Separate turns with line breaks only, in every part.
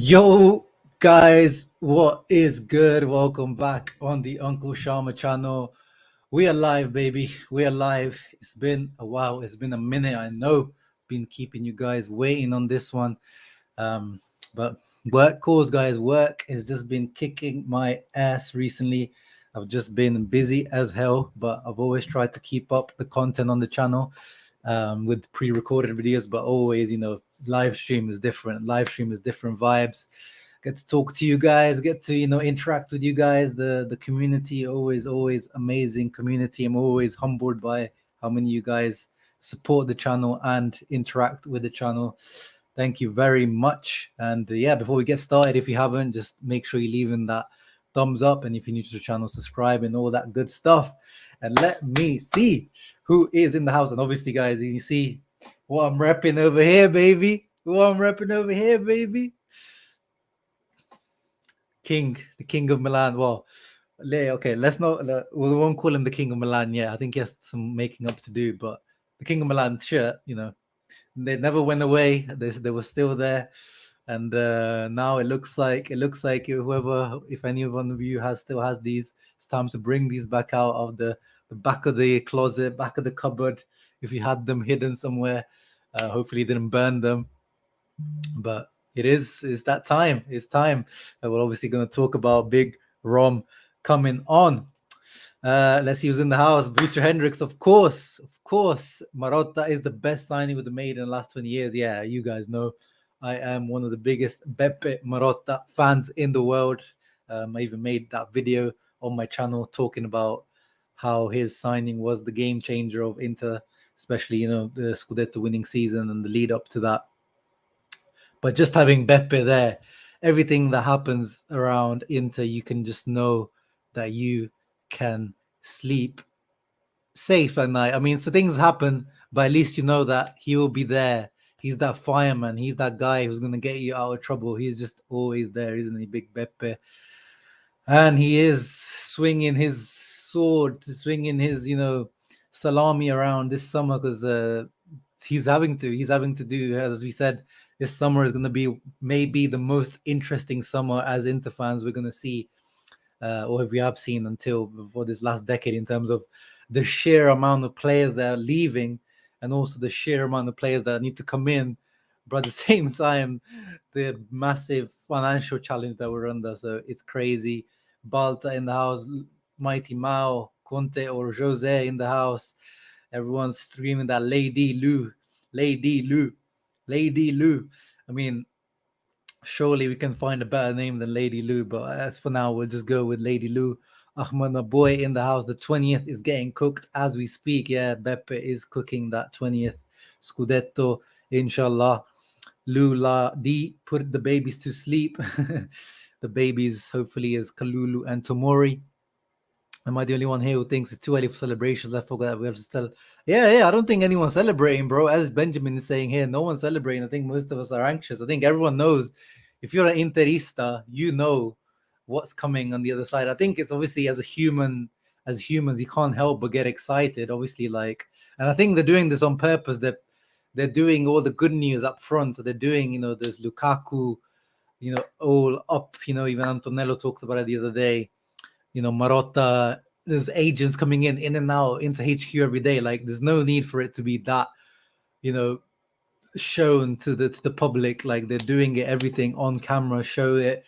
Yo, guys, what is good? Welcome back on the Uncle Sharma channel. We are live, baby. We are live. It's been a while. It's been a minute. I know. Been keeping you guys waiting on this one. But work calls, guys. Work has just been kicking my ass recently. I've just been busy as hell, but I've always tried to keep up the content on the channel with pre-recorded videos, but always, live stream is different. Live stream is different vibes. Get to talk to you guys, get to, interact with you guys. The community, always amazing community. I'm always humbled by how many of you guys support the channel and interact with the channel. Thank you very much. And yeah, before we get started, if you haven't, just make sure you're leaving that thumbs up. And if you're new to the channel, subscribe and all that good stuff. And let me see who is in the house. And obviously, guys, you see what I'm repping over here, baby. The King of Milan. Well, okay, let's not, we won't call him the King of Milan yet. I think he has some making up to do, but the King of Milan shirt, they never went away. They were still there. And now it looks like whoever, if any one of you still has these, it's time to bring these back out of the back of the closet, back of the cupboard. If you had them hidden somewhere, hopefully you didn't burn them. But it's that time. It's time. We're obviously going to talk about Big Rom coming on. Let's see who's in the house. Butcher Hendricks, of course. Marotta is the best signing we've made in the last 20 years. Yeah, you guys know I am one of the biggest Beppe Marotta fans in the world. I even made that video on my channel talking about how his signing was the game changer of Inter, especially, the Scudetto winning season and the lead up to that. But just having Beppe there, everything that happens around Inter, you can just know that you can sleep safe at night. I mean, so things happen, but at least you know that he will be there. He's that fireman. He's that guy who's going to get you out of trouble. He's just always there, isn't he, Big Beppe? And he is swinging his sword, swinging his, salami around this summer because he's having to do, as we said, this summer is going to be maybe the most interesting summer as Inter fans we're going to see, or we have seen until before this last decade, in terms of the sheer amount of players that are leaving and also the sheer amount of players that need to come in, but at the same time, the massive financial challenge that we're under. So it's crazy. Balta in the house, Mighty Mao, Conte or Jose in the house. Everyone's streaming that Lady Lou. I mean, surely we can find a better name than Lady Lou, but as for now, we'll just go with Lady Lou. Ahmad Naboy in the house. The 20th is getting cooked as we speak. Yeah, Beppe is cooking that 20th Scudetto, inshallah. Lula D put the babies to sleep. The babies, hopefully, is Kalulu and Tomori. Am I the only one here who thinks it's too early for celebrations? I forgot that we have to still. Yeah. I don't think anyone's celebrating, bro. As Benjamin is saying here, no one's celebrating. I think most of us are anxious. I think everyone knows. If you're an Interista, you know what's coming on the other side. I think it's obviously as humans, you can't help but get excited. Obviously, and I think they're doing this on purpose. That they're doing all the good news up front. So they're doing, there's Lukaku, all up. Even Antonello talks about it the other day. Marotta, there's agents coming in and out into HQ every day. Like, there's no need for it to be that, shown to the public. Like, they're doing it, everything on camera, show it.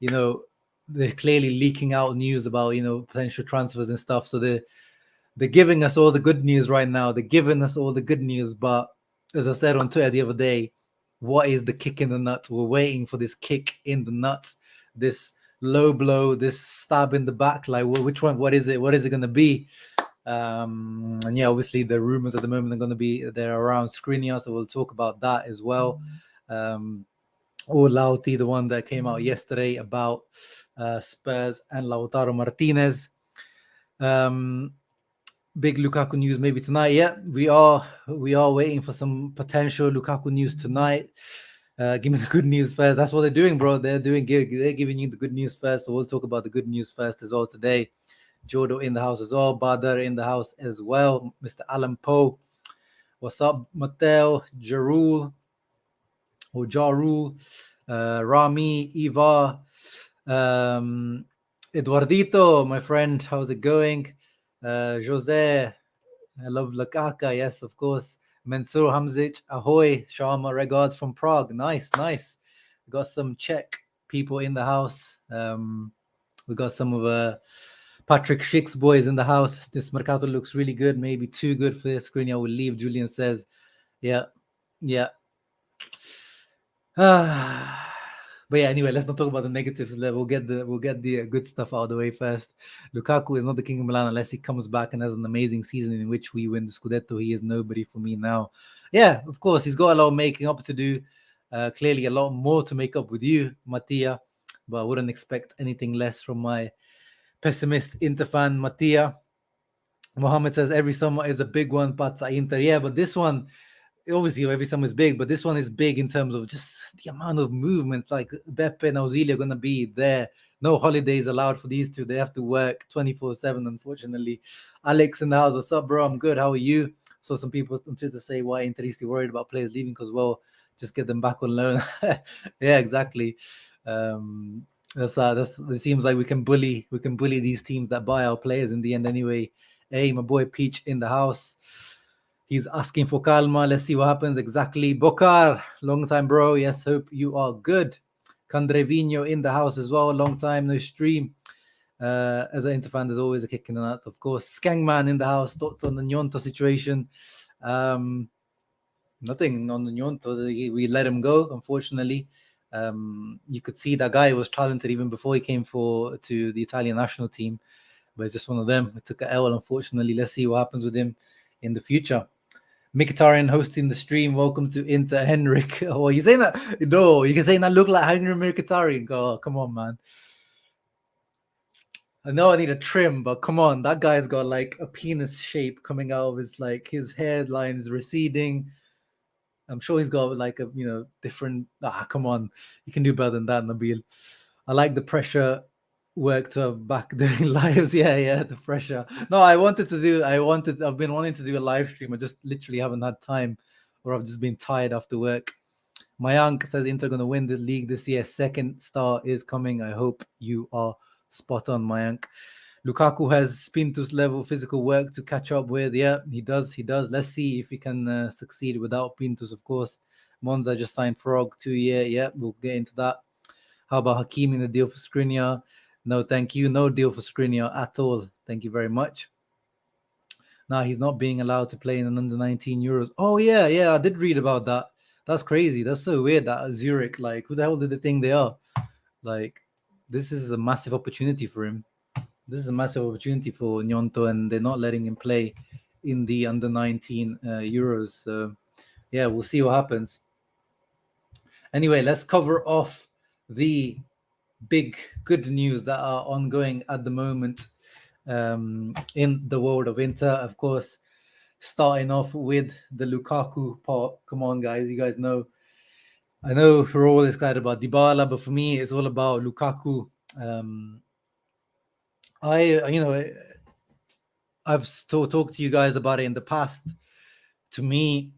They're clearly leaking out news about, potential transfers and stuff. So they're giving us all the good news right now. They're giving us all the good news. But as I said on Twitter the other day, what is the kick in the nuts? We're waiting for this kick in the nuts, this low blow, this stab in the back. Like, which one? What is it? What is it going to be? And yeah, obviously the rumors at the moment are going to be they're around Skriniar, so we'll talk about that as well. Or Lauti, the one that came out yesterday about Spurs and Lautaro Martinez. Big Lukaku news maybe tonight. Yeah, we are waiting for some potential Lukaku news tonight. Give me the good news first. That's what they're doing, bro. They're giving you the good news first. So we'll talk about the good news first as well today. Jodo in the house as well. Badr in the house as well. Mr. Alan Poe. What's up, Mateo? Jarul. Rami, Eva, Eduardito, my friend, how's it going? Jose, I love Lukaku, yes, of course. Mansour Hamzic, ahoy, Sharma, regards from Prague. Nice. Got some Czech people in the house. We got some of Patrick Schick's boys in the house. This Mercato looks really good, maybe too good for this screen. I will leave, Julian says. Yeah. But yeah, anyway, let's not talk about the negatives. We'll get the good stuff out of the way first. Lukaku is not the king of Milan unless he comes back and has an amazing season in which we win the Scudetto. He is nobody for me now. Yeah, of course, he's got a lot of making up to do. Clearly, a lot more to make up with you, Mattia. But I wouldn't expect anything less from my pessimist Inter fan, Mattia. Mohammed says every summer is a big one, but Inter. Yeah, but this one, obviously every summer is big, but this one is big in terms of just the amount of movements. Like Beppe and Auxilio are going to be there. No holidays allowed for these two. They have to work 24/7, unfortunately. Alex in the house, what's up, bro? I'm good. How are you? So some people on Twitter say, why Interisti worried about players leaving? Because, well, just get them back on loan. Yeah, exactly. It seems like we can bully these teams that buy our players in the end anyway. Hey, my boy Peach in the house. He's asking for calma. Let's see what happens. Exactly. Bokar, long time, bro. Yes, hope you are good. Candrevino in the house as well. Long time, no stream. As an Inter fan, there's always a kick in the nuts, of course. Skangman in the house. Thoughts on the Gnonto situation? Nothing on the Gnonto. We let him go, unfortunately. You could see that guy was talented even before he came to the Italian national team. But it's just one of them. It took an L, unfortunately. Let's see what happens with him in the future. Mkhitaryan hosting the stream. Welcome to Inter, Henrik. Oh, you saying that? No, you can say that look like Henrik Mkhitaryan. Oh, come on, man. I know I need a trim, but come on, that guy's got like a penis shape coming out of his hairline is receding. I'm sure he's got like a different. Come on, you can do better than that, Nabil. I like the pressure work to have back doing lives. Yeah, the pressure. No, I've been wanting to do a live stream. I just literally haven't had time, or I've just been tired after work. Mayank says Inter going to win the league this year. Second star is coming. I hope you are spot on, Mayank. Lukaku has Pintus level physical work to catch up with. Yeah, he does. Let's see if he can succeed without Pintus, of course. Monza just signed Frog 2-year. Yeah, we'll get into that. How about Hakimi in the deal for Skriniar? No, thank you. No deal for Skriniar at all. Thank you very much. Now he's not being allowed to play in an under 19 Euros. Oh, yeah, I did read about that. That's crazy. That's so weird that Zurich, like, who the hell did they think they are? Like, this is a massive opportunity for him. This is a massive opportunity for Gnonto, and they're not letting him play in the under 19 Euros. So, yeah, we'll see what happens. Anyway, let's cover off the big good news that are ongoing at the moment in the world of Inter. Of course, starting off with the Lukaku part. Come on, guys. You guys know. I know we're all excited about Dybala, but for me, it's all about Lukaku. I've talked to you guys about it in the past. To me,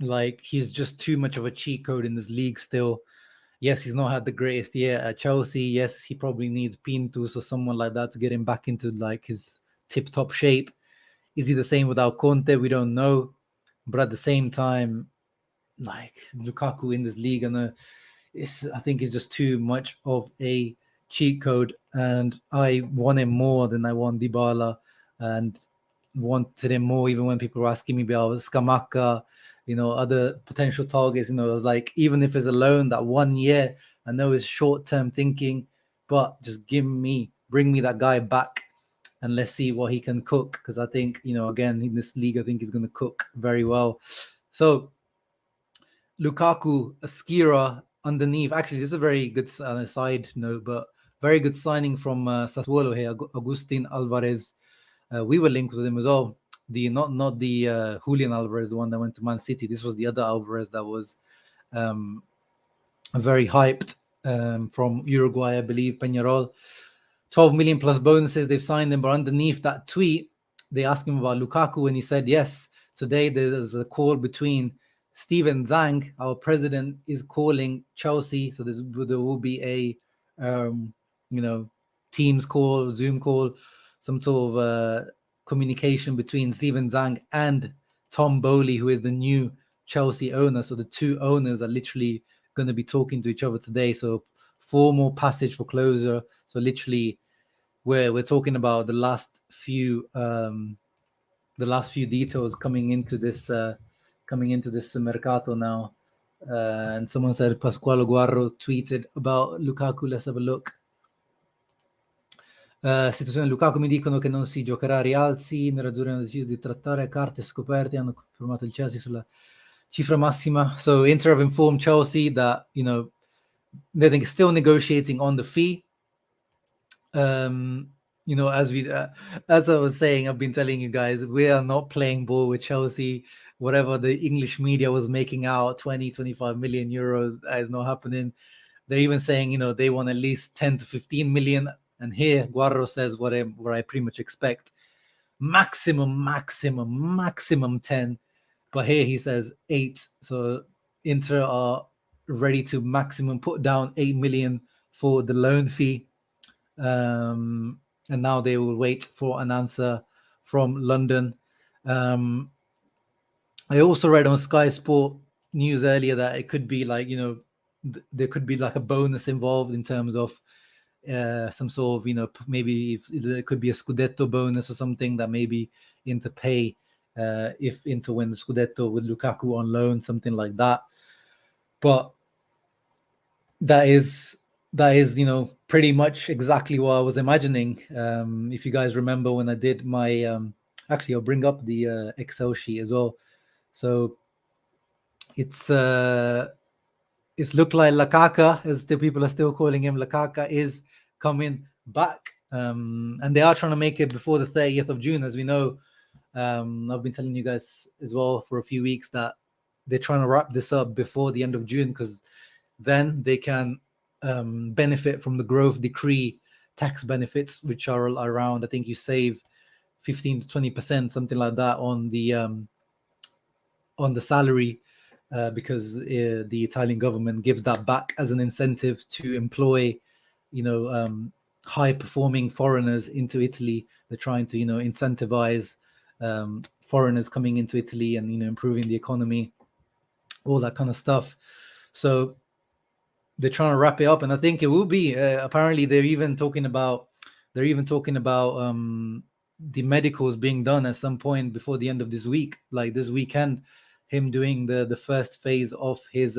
like, he's just too much of a cheat code in this league still. Yes, he's not had the greatest year at Chelsea. Yes, he probably needs Pintus or someone like that to get him back into like his tip-top shape. Is he the same without Conte? We don't know. But at the same time, like, Lukaku in this league, I think it's just too much of a cheat code. And I want him more than I want Dybala, and wanted him more even when people were asking me about Scamacca, other potential targets. It was like, even if it's a loan, that 1 year, I know it's short-term thinking, but just bring me that guy back, and let's see what he can cook. Because I think, again, in this league, I think he's going to cook very well. So Lukaku, Askira underneath. Actually, this is a very good side note, but very good signing from Sassuolo here, Agustin Alvarez. We were linked with him as well. Not the Julian Alvarez, the one that went to Man City. This was the other Alvarez that was very hyped from Uruguay, I believe, Peñarol. 12 million plus bonuses. They've signed him, but underneath that tweet, they asked him about Lukaku, and he said yes. Today there's a call between Steven Zhang, our president, is calling Chelsea. So there will be a Teams call, Zoom call, some sort of communication between Steven Zhang and Tom Bowley, who is the new Chelsea owner. So the two owners are literally going to be talking to each other today. So formal passage for closure. So literally, we're talking about the last few details coming into this Mercato now. And someone said Pasquale Guarro tweeted about Lukaku. Let's have a look. Situazione Lukaku, mi dicono che non si giocherà a rialzi, nerazzurri hanno deciso di trattare carte scoperte, hanno confermato il Chelsea sulla cifra massima. So Inter have informed Chelsea that they're still negotiating on the fee. As I was saying, I've been telling you guys, we are not playing ball with Chelsea. Whatever the English media was making out, 25 million euros, that is not happening. They're even saying, they want at least 10 to 15 million. And here, Guarro says what I pretty much expect. Maximum 10. But here he says 8. So Inter are ready to maximum put down 8 million for the loan fee. And now they will wait for an answer from London. I also read on Sky Sport News earlier that it could be like, there could be like a bonus involved in terms of some sort of, maybe if there could be a Scudetto bonus or something that maybe Inter pay if Inter win the Scudetto with Lukaku on loan, something like that. But that is pretty much exactly what I was imagining. If you guys remember when I did my actually I'll bring up the Excel sheet as well. So it's looked like Lukaku, as the people are still calling him, Lukaku is coming back, and they are trying to make it before the 30th of June, as we know. I've been telling you guys as well for a few weeks that they're trying to wrap this up before the end of June, because then they can benefit from the growth decree tax benefits, which are around, I think you save 15 to 20%, something like that, on the salary, because the Italian government gives that back as an incentive to employ, high performing foreigners into Italy. They're trying to, incentivize foreigners coming into Italy and, improving the economy, all that kind of stuff. So they're trying to wrap it up, and I think it will be. Apparently, they're even talking about the medicals being done at some point before the end of this week, like this weekend. Him doing the first phase of his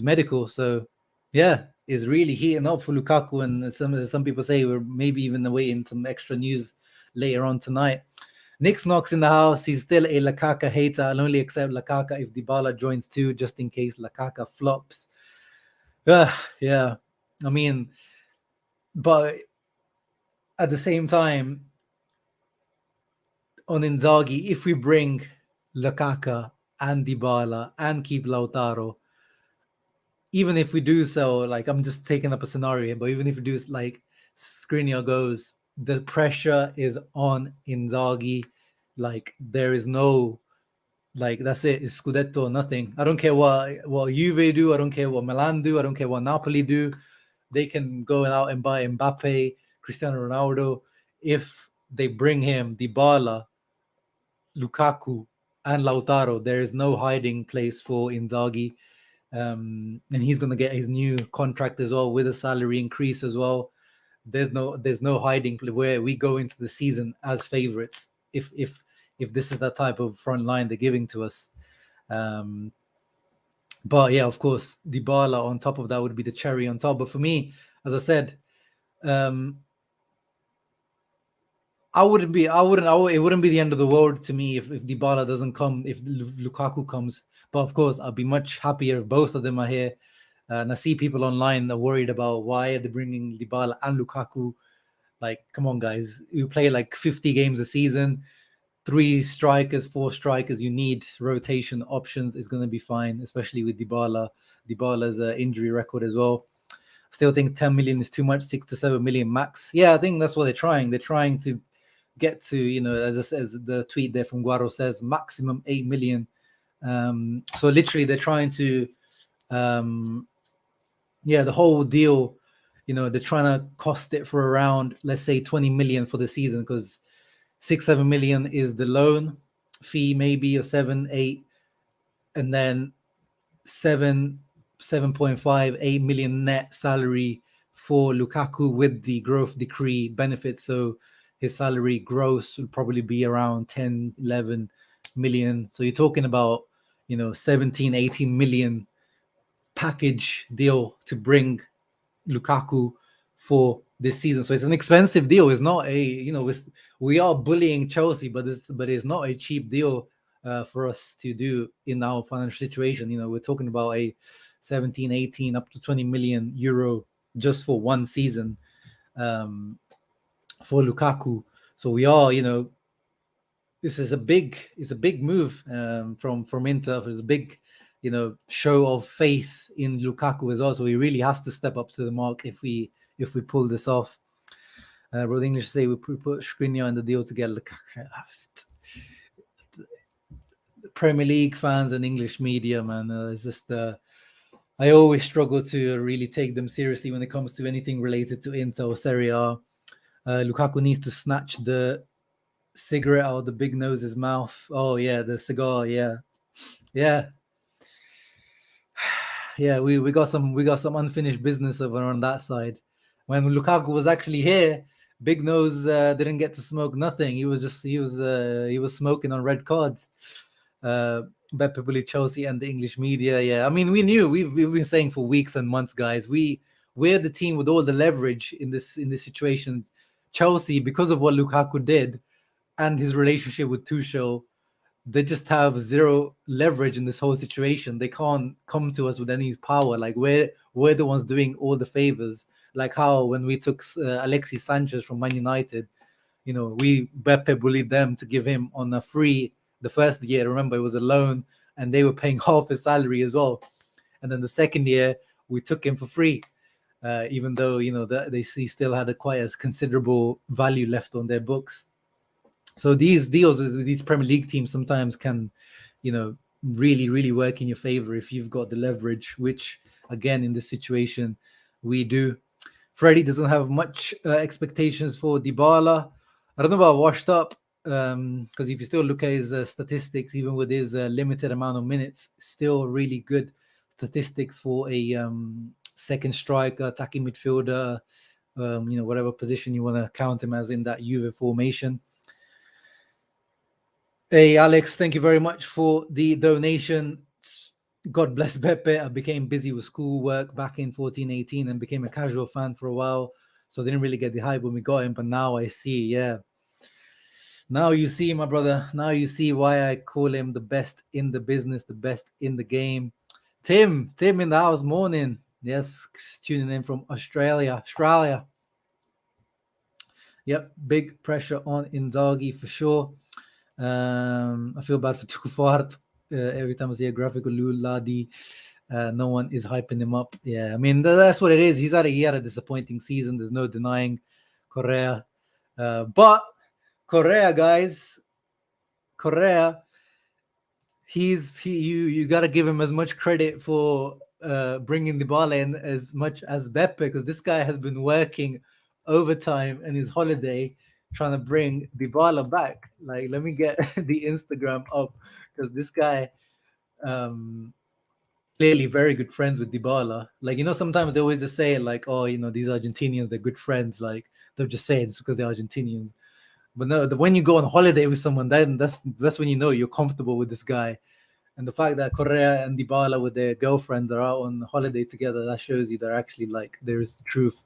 medical. So yeah, is really heating up for Lukaku, and some people say we're maybe even awaiting some extra news later on tonight. Nick's Knox in the house. He's still a Lukaku hater. I'll only accept Lukaku if Dybala joins too, just in case Lukaku flops. Yeah. I mean, but at the same time, on Inzaghi, if we bring Lukaku and Dybala and keep Lautaro, even if we do so, like, I'm just taking up a scenario, but even if we do, like, Skriniar goes, the pressure is on Inzaghi. Like, there is no, like, that's it. It's Scudetto or nothing. I don't care what Juve do. I don't care what Milan do. I don't care what Napoli do. They can go out and buy Mbappe, Cristiano Ronaldo. If they bring him Dybala, Lukaku, and Lautaro, there is no hiding place for Inzaghi. And he's going to get his new contract as well with a salary increase as well. There's no hiding place where we go into the season as favorites if this is the type of front line they're giving to us. But yeah, of course, Dybala on top of that would be the cherry on top. But for me, as I said, it wouldn't be the end of the world to me if Dybala doesn't come, if Lukaku comes. But of course, I'll be much happier if both of them are here. And I see people online that are worried about why are they bringing Dybala and Lukaku. Like, come on, guys. You play like 50 games a season, 3 strikers, 4 strikers. You need rotation options. It's going to be fine, especially with Dybala. Dybala's injury record as well. Still think 10 million is too much, 6 to 7 million max. Yeah, I think that's what they're trying. They're trying to get to, as the tweet there from Guaro says, maximum 8 million So literally, they're trying to, the whole deal. They're trying to cost it for around, let's say, 20 million for the season, because 6-7 million is the loan fee, maybe, or 7-8, and then 7.5-8 million net salary for Lukaku with the growth decree benefits. So his salary gross will probably be around 10-11 million. So you're talking about 17-18 million package deal to bring Lukaku for this season. So it's an expensive deal. It's not we are bullying Chelsea, but it's not a cheap deal for us to do in our financial situation. We're talking about a 17, 18, up to 20 million euro just for one season for Lukaku. So we are, this is a big move from Inter. It's a big, show of faith in Lukaku as well. So he really has to step up to the mark if we pull this off. Bro, the English say we put Skriniar in the deal to get Lukaku. Premier League fans and English media, man, it's just I always struggle to really take them seriously when it comes to anything related to Inter or Serie A. Lukaku needs to snatch the cigarette out of the big nose's mouth. Oh yeah, the cigar. Yeah. We got some unfinished business over on that side. When Lukaku was actually here, Big Nose didn't get to smoke nothing. He was smoking on red cards. Beppe bullied Chelsea and the English media. Yeah, I mean, we knew. We've been saying for weeks and months, guys. We're the team with all the leverage in this situation. Chelsea, because of what Lukaku did and his relationship with Tuchel, they just have zero leverage in this whole situation. They can't come to us with any power. Like we're the ones doing all the favors. Like how when we took Alexis Sanchez from Man United, we Beppe bullied them to give him on a free the first year. Remember, it was a loan, and they were paying half his salary as well. And then the second year, we took him for free, even though he still had quite a considerable value left on their books. So these deals with these Premier League teams sometimes can, really, really work in your favor if you've got the leverage, which, again, in this situation, we do. Freddie doesn't have much expectations for Dybala. I don't know about washed up, because if you still look at his statistics, even with his limited amount of minutes, still really good statistics for a second striker, attacking midfielder, whatever position you want to count him as in that Juve formation. Hey, Alex, thank you very much for the donation. God bless Beppe. I became busy with schoolwork back in 14-18 and became a casual fan for a while. So I didn't really get the hype when we got him, but now I see, yeah. Now you see, my brother. Now you see why I call him the best in the business, the best in the game. Tim in the house, morning. Yes, tuning in from Australia. Yep, big pressure on Inzaghi for sure. I feel bad for Tukufart. Every time I see a graphical Ladi, no one is hyping him up. Yeah, I mean, that's what it is. He had a disappointing season. There's no denying Correa. But Correa, guys, you got to give him as much credit for bringing Dybala in as much as Beppe, because this guy has been working overtime in his holiday trying to bring Dybala back. Like, let me get the Instagram up, because this guy clearly very good friends with Dybala. Like, sometimes they always just say like, oh, these Argentinians, they're good friends. Like, they'll just say it's because they're Argentinians. But no, when you go on holiday with someone, then that's when you're comfortable with this guy. And the fact that Correa and Dybala with their girlfriends are out on holiday together, that shows you they're actually like, there is truth.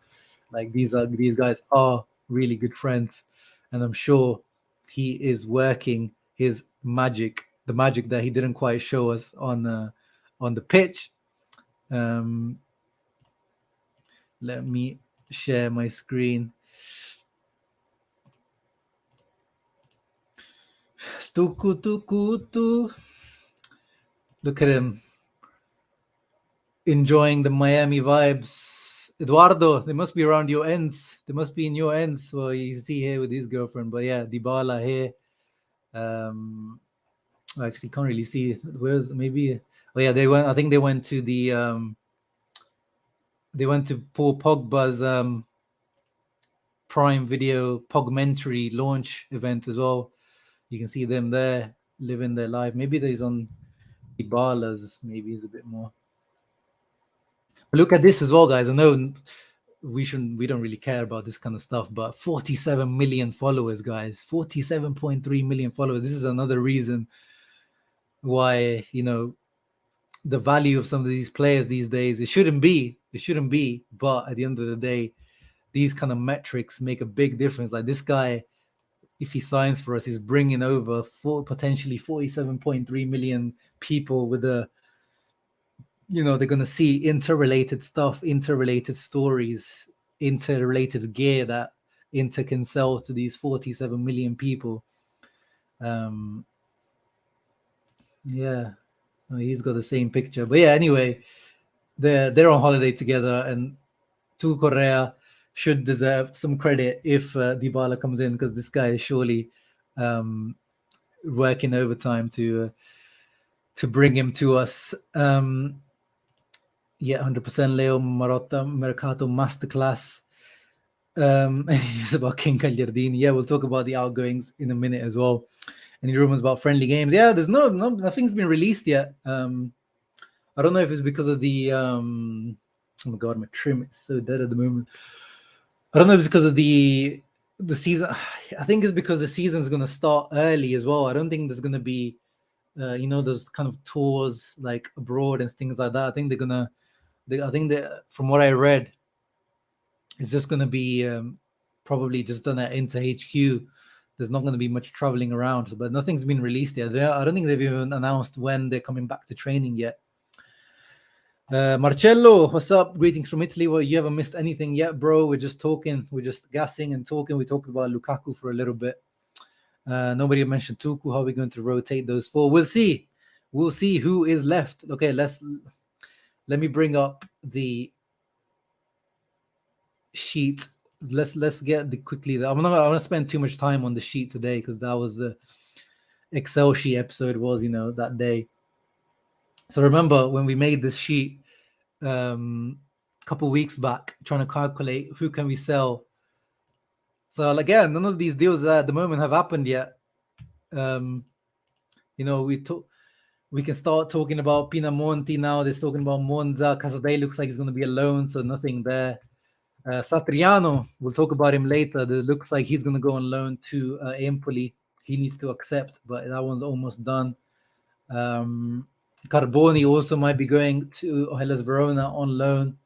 Like these guys are really good friends, and I'm sure he is working his magic, the magic that he didn't quite show us on the pitch. Let me share my screen. Tuku. Look at him enjoying the Miami vibes. Eduardo, they must be around your ends. They must be in your ends. Well, you see here with his girlfriend. But yeah, Dybala here. I actually can't really see. Where's maybe? Oh yeah, they went. I think they went to Paul Pogba's Prime Video Pogmentary launch event as well. You can see them there living their life. Maybe there's on Dybala's. Maybe is a bit more. But look at this as well, guys. I know we don't really care about this kind of stuff, but 47 million followers, guys. 47.3 million followers. This is another reason why, you know, the value of some of these players these days, it shouldn't be, but at the end of the day, these kind of metrics make a big difference. Like this guy, if he signs for us, he's bringing over potentially 47.3 million people with a, you know, they're going to see interrelated stuff, interrelated stories, interrelated gear that Inter can sell to these 47 million people. Yeah, he's got the same picture. But yeah, anyway, they're on holiday together, and Correa should deserve some credit if Dybala comes in, because this guy is surely working overtime to bring him to us. Yeah, 100% Leo Marotta, Mercato Masterclass. It's about King Cagliardini. Yeah, we'll talk about the outgoings in a minute as well. Any rumors about friendly games? Yeah, there's nothing's been released yet. I don't know if it's because of the oh my god, my trim is so dead at the moment. I don't know if it's because of the season. I think it's because the season is going to start early as well. I don't think there's going to be you know, those kind of tours like abroad and things like that. I think I think that from what I read, it's just going to be probably just done at Inter HQ. There's not going to be much traveling around, but nothing's been released yet. I don't think they've even announced when they're coming back to training yet. Marcello, what's up? Greetings from Italy. Well, you haven't missed anything yet, bro. We're just talking. We're just gassing and talking. We talked about Lukaku for a little bit. Nobody mentioned Tuku. How are we going to rotate those four? We'll see. We'll see who is left. Okay, let me bring up the sheet. Let's get the quickly. I'm not going to spend too much time on the sheet today, because that was the Excel sheet episode was, you know, that day. So remember when we made this sheet a couple weeks back, trying to calculate who can we sell. So again, none of these deals at the moment have happened yet. You know, we can start talking about Pinamonti now. They're talking about Monza. Casadei looks like he's going to be alone, so nothing there. Satriano, we'll talk about him later. It looks like he's going to go on loan to Empoli. He needs to accept, but that one's almost done. Carboni also might be going to Hellas Verona on loan.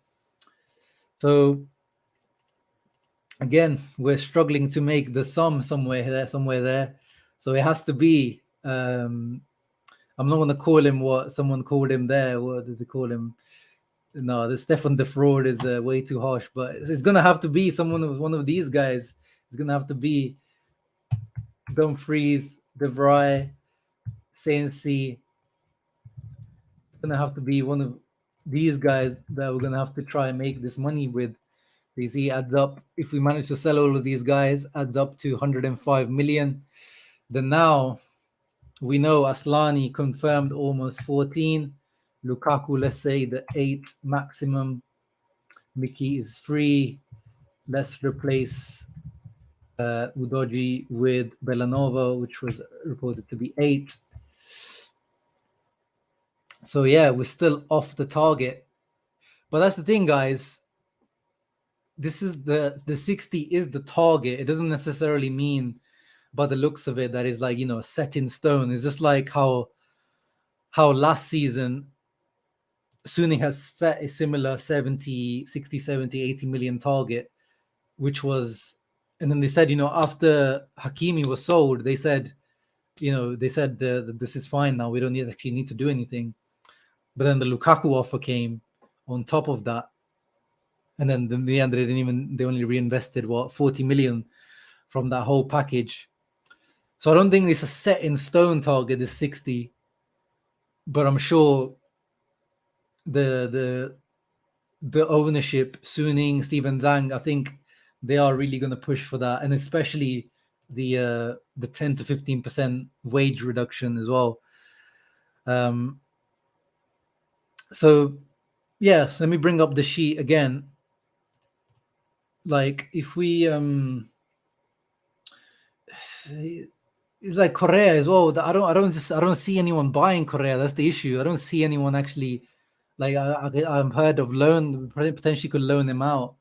So again, we're struggling to make the sum somewhere there. So it has to be. I'm not going to call him what someone called him there. What does he call him? No, the Stefan de Fraud is way too harsh. But it's going to have to be one of these guys. It's going to have to be Dumfries, De Vrij, Sensi. It's going to have to be one of these guys that we're going to have to try and make this money with. So you see, adds up. If we manage to sell all of these guys, adds up to 105 million. Then now we know Aslani confirmed almost 14. Lukaku, let's say the 8 maximum. Mickey is free. Let's replace Udoji with Bellanova, which was reported to be 8. So yeah, we're still off the target. But that's the thing, guys. This is the 60 is the target. It doesn't necessarily mean, by the looks of it, that is like, you know, set in stone. It's just like how last season Suning has set a similar 60, 70, 80 million target, which was, and then they said, you know, after Hakimi was sold, they said, you know, this is fine now. We don't actually need to do anything. But then the Lukaku offer came on top of that. And then in the end, they only reinvested 40 million from that whole package. So I don't think it's a set in stone target, this 60. But I'm sure the ownership, Suning, Steven Zhang, I think they are really going to push for that, and especially the 10 to 15% wage reduction as well. So yeah, let me bring up the sheet again. Like if we it's like Correa as well. I don't see anyone buying Correa. That's the issue. I don't see anyone actually. Like I've heard of loan, potentially could loan him out.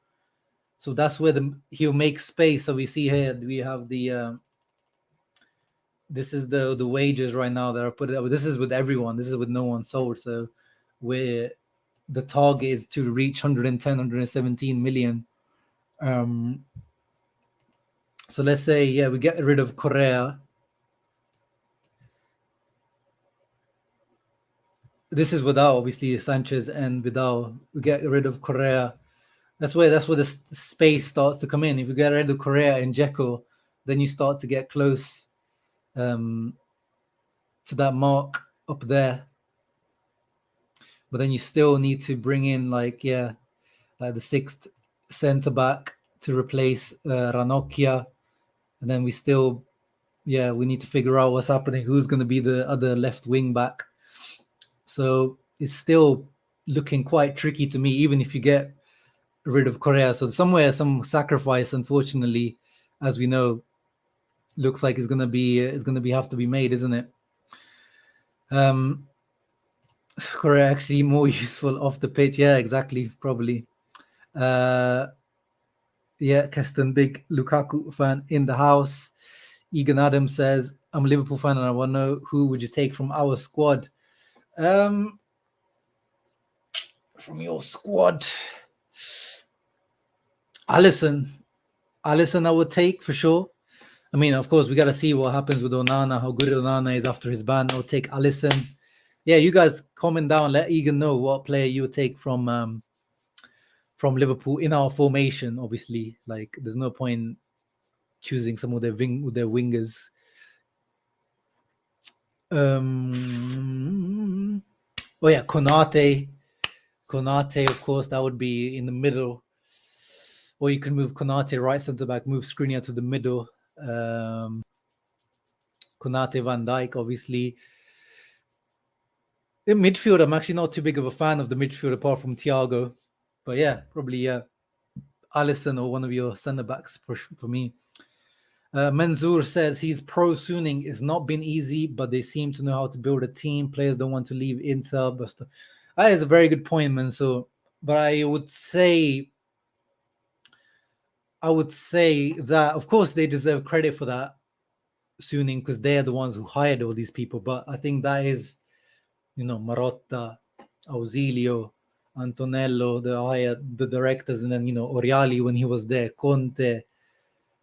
So that's where he'll make space. So we see here we have the this is the wages right now that are put. This is with everyone. This is with no one sold. So where the target is to reach 110, 117 million. So let's say we get rid of Correa. This is without obviously Sanchez and Vidal. We get rid of Correa. That's where the space starts to come in. If you get rid of Correa and Dzeko, then you start to get close to that mark up there. But then you still need to bring in like the sixth centre back to replace Ranocchia, and then we need to figure out what's happening. Who's going to be the other left wing back? So it's still looking quite tricky to me, even if you get rid of Correa. So somewhere, some sacrifice, unfortunately, as we know, looks like it's gonna be have to be made, isn't it? Correa actually more useful off the pitch. Yeah, exactly, probably. Keston, big Lukaku fan in the house. Egan Adams says, I'm a Liverpool fan and I want to know who would you take from our squad? From your squad, Alisson I would take for sure. I mean, of course, we got to see what happens with Onana, how good Onana is after his ban. I'll take Alisson. Yeah, you guys comment down. Let Egan know what player you would take from Liverpool in our formation. Obviously, like there's no point choosing some of their wingers. Oh yeah, Konate, of course, that would be in the middle. Or you can move Konate right centre back, move Skriniar to the middle. Konate, Van Dijk, obviously. In midfield, I'm actually not too big of a fan of the midfield apart from Thiago. But yeah, probably Alisson or one of your centre backs for me. Menzur says he's pro Suning. It's not been easy, but they seem to know how to build a team. Players don't want to leave Inter. But that is a very good point, Menzur. But I would say that, of course, they deserve credit for that, Suning, because they're the ones who hired all these people. But I think that is, Marotta, Ausilio, Antonello, the directors, and then, Oriali when he was there, Conte,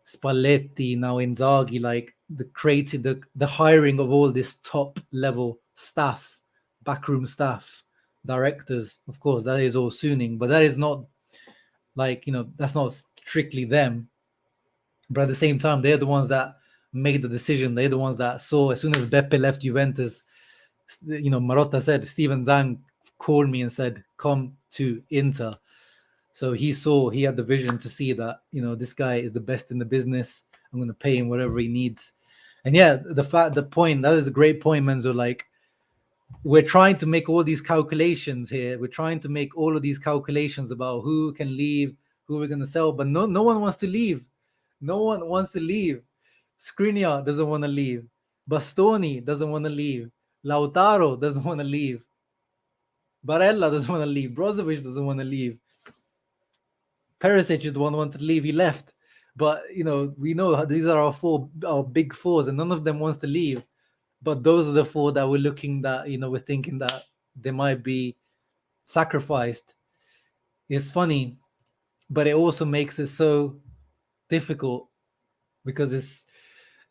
Spalletti, now Inzaghi, like the hiring of all this top level staff, backroom staff, directors, of course, that is all Suning, but that is not like, that's not strictly them. But at the same time, they're the ones that made the decision. They're the ones that saw as soon as Beppe left Juventus, Marotta said, Steven Zhang called me and said, come to Inter. So he had the vision to see that, this guy is the best in the business. I'm going to pay him whatever he needs. And yeah, the point, that is a great point, Menzo. Like, we're trying to make all these calculations here. We're trying to make all of these calculations about who can leave, who we're going to sell, but no one wants to leave. No one wants to leave. Skriniar doesn't want to leave. Bastoni doesn't want to leave. Lautaro doesn't want to leave. Barella doesn't want to leave. Brozovic doesn't want to leave. Perisic is the one who wanted to leave. He left. But, we know these are our big fours, and none of them wants to leave. But those are the four that we're looking that, we're thinking that they might be sacrificed. It's funny, but it also makes it so difficult because it's,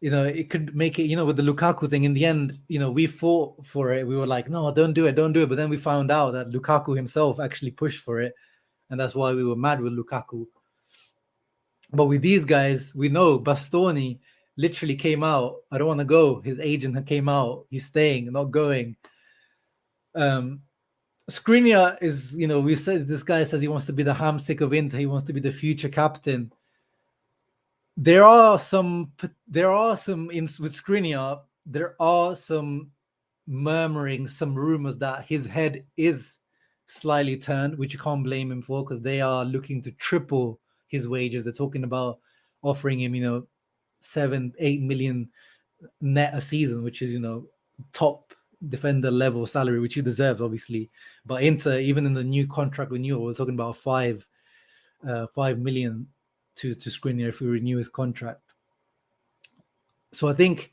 it could make it, with the Lukaku thing in the end, we fought for it. We were like, no, don't do it. But then we found out that Lukaku himself actually pushed for it. And that's why we were mad with Lukaku. But with these guys, we know Bastoni literally came out. I don't want to go. His agent came out. He's staying, not going. Skriniar is, we said this guy says he wants to be the hamstick of Inter. He wants to be the future captain. There are some with Skriniar. There are some murmuring some rumors that his head is slightly turned, which you can't blame him for, because they are looking to triple his wages. They're talking about offering him, 7-8 million net a season, which is, top defender level salary, which he deserves, obviously. But Inter, even in the new contract renewal, we're talking about 5 million to Skriniar if we renew his contract. So I think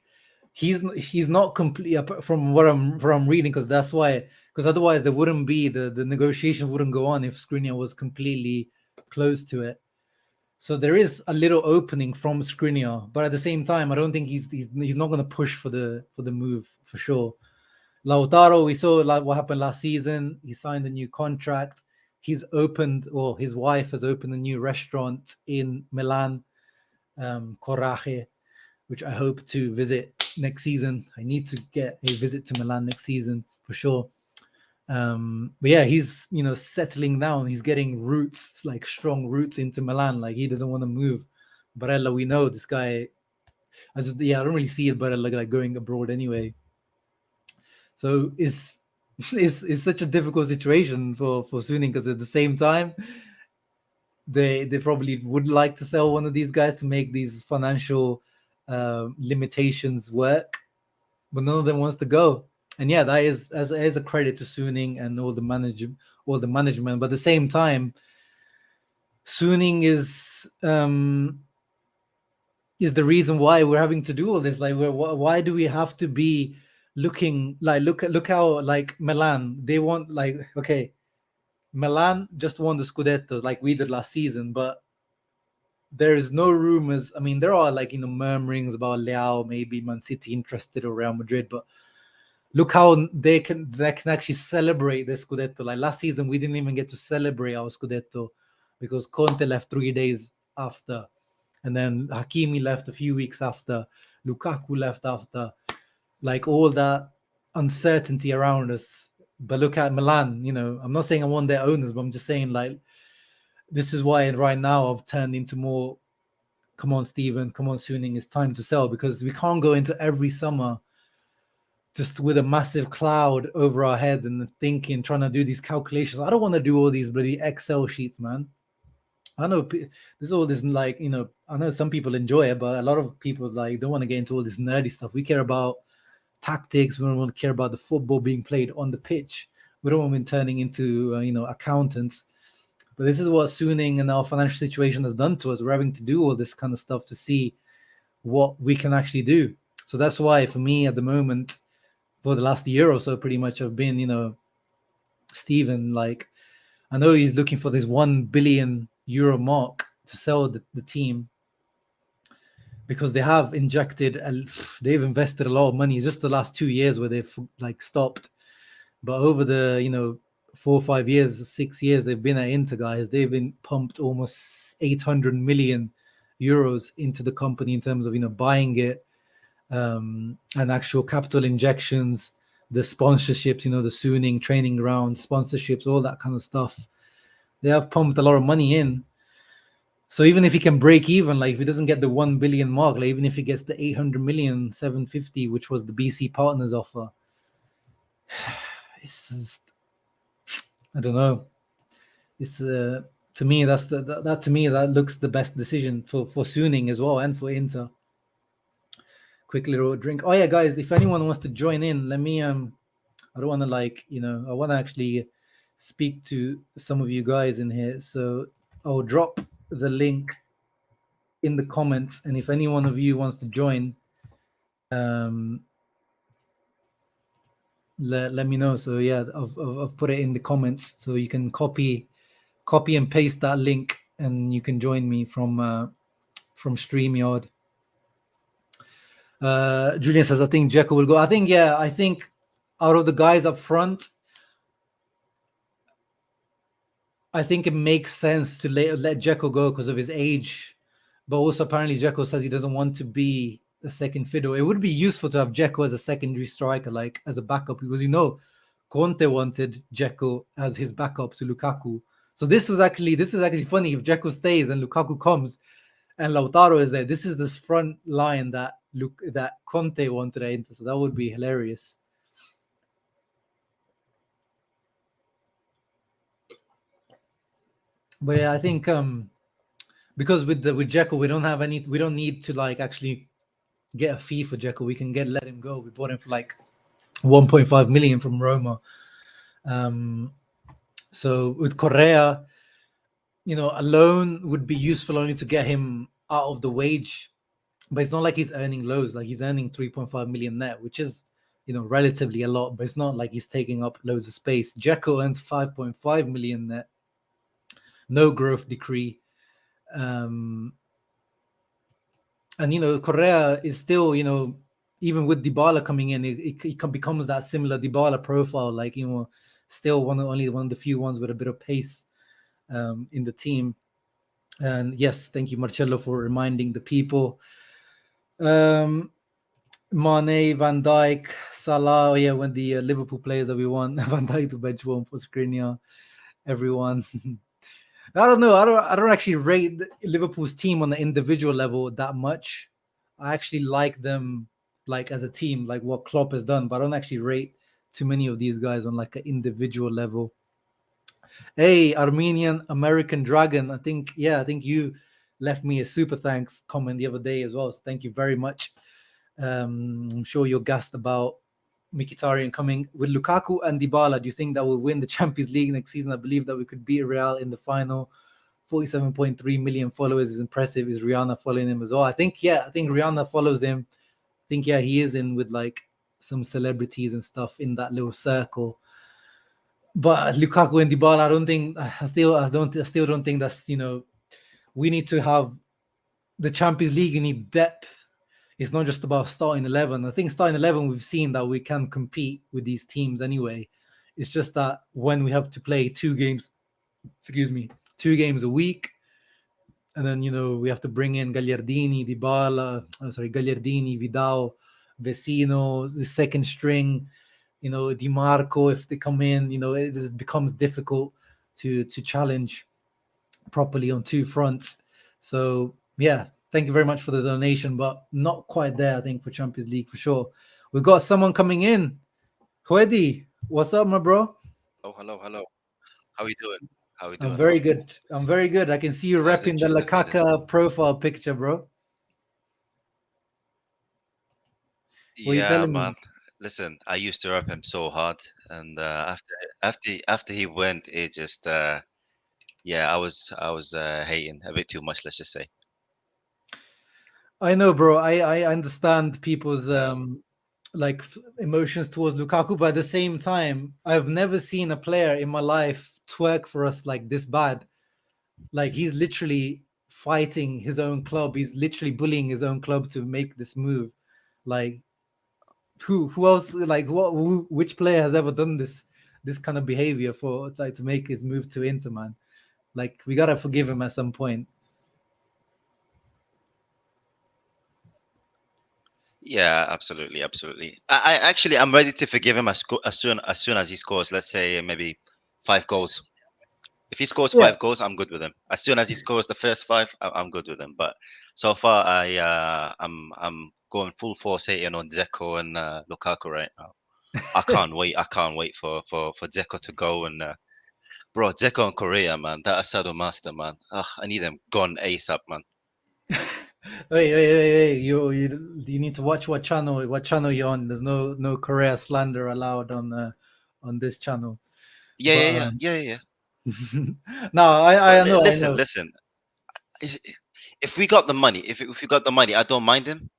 he's not complete from what I'm reading, because otherwise there wouldn't be the negotiation wouldn't go on if Skriniar was completely close to it. So there is a little opening from Skriniar, but at the same time, I don't think he's not going to push for the move for sure. Lautaro, we saw like what happened last season. He signed a new contract. His wife has opened a new restaurant in Milan, Correa, which I hope to visit next season. I need to get a visit to Milan next season for sure. But yeah, he's settling down. He's getting roots, like strong roots into Milan. Like he doesn't want to move. Barella, we know this guy. I don't really see it Barella like going abroad anyway. So it's such a difficult situation for Suning, because at the same time, they probably would like to sell one of these guys to make these financial limitations work, but none of them wants to go. And yeah, that is a credit to Suning and all the management. But at the same time, Suning is the reason why we're having to do all this. Like, why do we have to be looking like look how like Milan, they want, like, okay, Milan just won the Scudetto like we did last season, but there is no rumors. I mean, there are like murmurings about Leao, maybe Man City interested, or Real Madrid, but look how they can actually celebrate the Scudetto. Like last season, we didn't even get to celebrate our Scudetto because Conte left 3 days after, and then Hakimi left a few weeks after, Lukaku left after. Like all that uncertainty around us. But look at Milan, I'm not saying I want their owners, but I'm just saying, like, this is why right now I've turned into more, come on, Steven, come on, Suning, it's time to sell, because we can't go into every summer just with a massive cloud over our heads and trying to do these calculations. I don't want to do all these bloody Excel sheets, man. I know there's all this, like, I know some people enjoy it, but a lot of people like don't want to get into all this nerdy stuff. We care about tactics. We don't want to care about the football being played on the pitch. We don't want to be turning into accountants. But this is what Suning and our financial situation has done to us. We're having to do all this kind of stuff to see what we can actually do. So that's why, for me, at the moment, for the last year or so, pretty much, I've been, Steven, like, I know he's looking for this €1 billion mark to sell the team, because they have they've invested a lot of money. It's just the last 2 years where they've like stopped. But over the 4 or 5 years, 6 years they've been at Inter, guys, they've been pumped almost 800 million euros into the company in terms of buying it, and actual capital injections, the sponsorships, the Suning training grounds, sponsorships, all that kind of stuff. They have pumped a lot of money in. So even if he can break even, like if he doesn't get the 1 billion mark, like even if he gets the 800 million, 750, which was the BC Partners offer, it's just, I don't know. It's to me, that looks the best decision for Suning as well, and for Inter. Quick little drink. Oh yeah, guys, if anyone wants to join in, let me I don't want to I want to actually speak to some of you guys in here. So I'll drop the link in the comments, and if any one of you wants to join, let me know. So yeah, I've put it in the comments, so you can copy and paste that link, and you can join me from StreamYard. Julian says, I think Dzeko will go. I think out of the guys up front, I think it makes sense to let Dzeko go because of his age, but also apparently Dzeko says he doesn't want to be a second fiddle. It would be useful to have Dzeko as a secondary striker, like as a backup, because Conte wanted Dzeko as his backup to Lukaku. So this is actually funny. If Dzeko stays and Lukaku comes and Lautaro is there, this is this front line that Conte wanted at Inter. So that would be hilarious. But yeah, I think because with Jekyll, we don't need to like actually get a fee for Jekyll. We can let him go. We bought him for like 1.5 million from Roma. Um, so with Correa, a loan would be useful only to get him out of the wage, but it's not like he's earning loads. Like he's earning 3.5 million net, which is relatively a lot, but it's not like he's taking up loads of space. Jekyll earns 5.5 million net, no growth decree. Um, and Correa is still, even with Dybala coming in, it becomes that similar Dybala profile, like still only one of the few ones with a bit of pace in the team. And yes, thank you, Marcello, for reminding the people. Mane, Van Dijk, Salah. Oh yeah, when the Liverpool players that we want, Van Dijk to bench one for Skriniar, everyone. I don't know. I don't actually rate Liverpool's team on the individual level that much. I actually like them like as a team, like what Klopp has done, but I don't actually rate too many of these guys on like an individual level. Hey, Armenian American Dragon. I think you left me a super thanks comment the other day as well. So thank you very much. I'm sure you're gassed about Mkhitaryan coming with Lukaku and Dybala. Do you think that will win the Champions League next season? I believe that we could beat Real in the final. 47.3 million followers is impressive. Is Rihanna following him as well? I think Rihanna follows him. I think he is in with like some celebrities and stuff in that little circle. But Lukaku and Dybala, I still don't think that's we need to have the Champions League. You need depth. It's not just about starting 11. I think starting 11, we've seen that we can compete with these teams anyway. It's just that when we have to play 2 games a week, and then we have to bring in Gagliardini, Vidal, Vecino, the second string, Di Marco. If they come in, it becomes difficult to challenge properly on 2 fronts. So yeah, thank you very much for the donation, but not quite there, I think, for Champions League for sure. We've got someone coming in. Huedi, what's up, my bro?
Oh, hello. How are you doing? How are you
I'm
doing?
very good. I'm very good. I can see you
How's the
repping the
Tuesday feeling?
Lukaku profile picture, bro. What are you
Yeah,
telling
man.
me?
Listen, I used to rap him so hard, and after he went, it just yeah, I was hating a bit too much. Let's just say.
I know, bro. I understand people's
Um,
like emotions towards Lukaku, but at the same time, I've never seen a player in my life twerk for us like this bad. Like he's literally fighting his own club. He's literally bullying his own club to make this move. Like who else? Like which player has ever done this kind of behavior for like to make his move to Inter, man? Like we gotta forgive him at some point.
yeah, absolutely. I actually I'm ready to forgive him as soon as he scores. Let's say maybe 5 goals. If he scores
Yeah.
5 goals, I'm good with him. As soon as he scores the first five, I'm good with him. But so far, I'm going full force hating on Dzeko and Lukaku right now. I can't wait. I can't wait for Dzeko to go and bro, Dzeko and Correa, man. That Asado master, man. Ugh, I need them gone ASAP, man.
Wait. You need to watch what channel you're on. There's no Korea slander allowed on this channel.
Yeah,
But
yeah, yeah, yeah, yeah, yeah.
no,
But
I know, I know.
listen. Is- If we got the money, if we got the money, I don't mind him.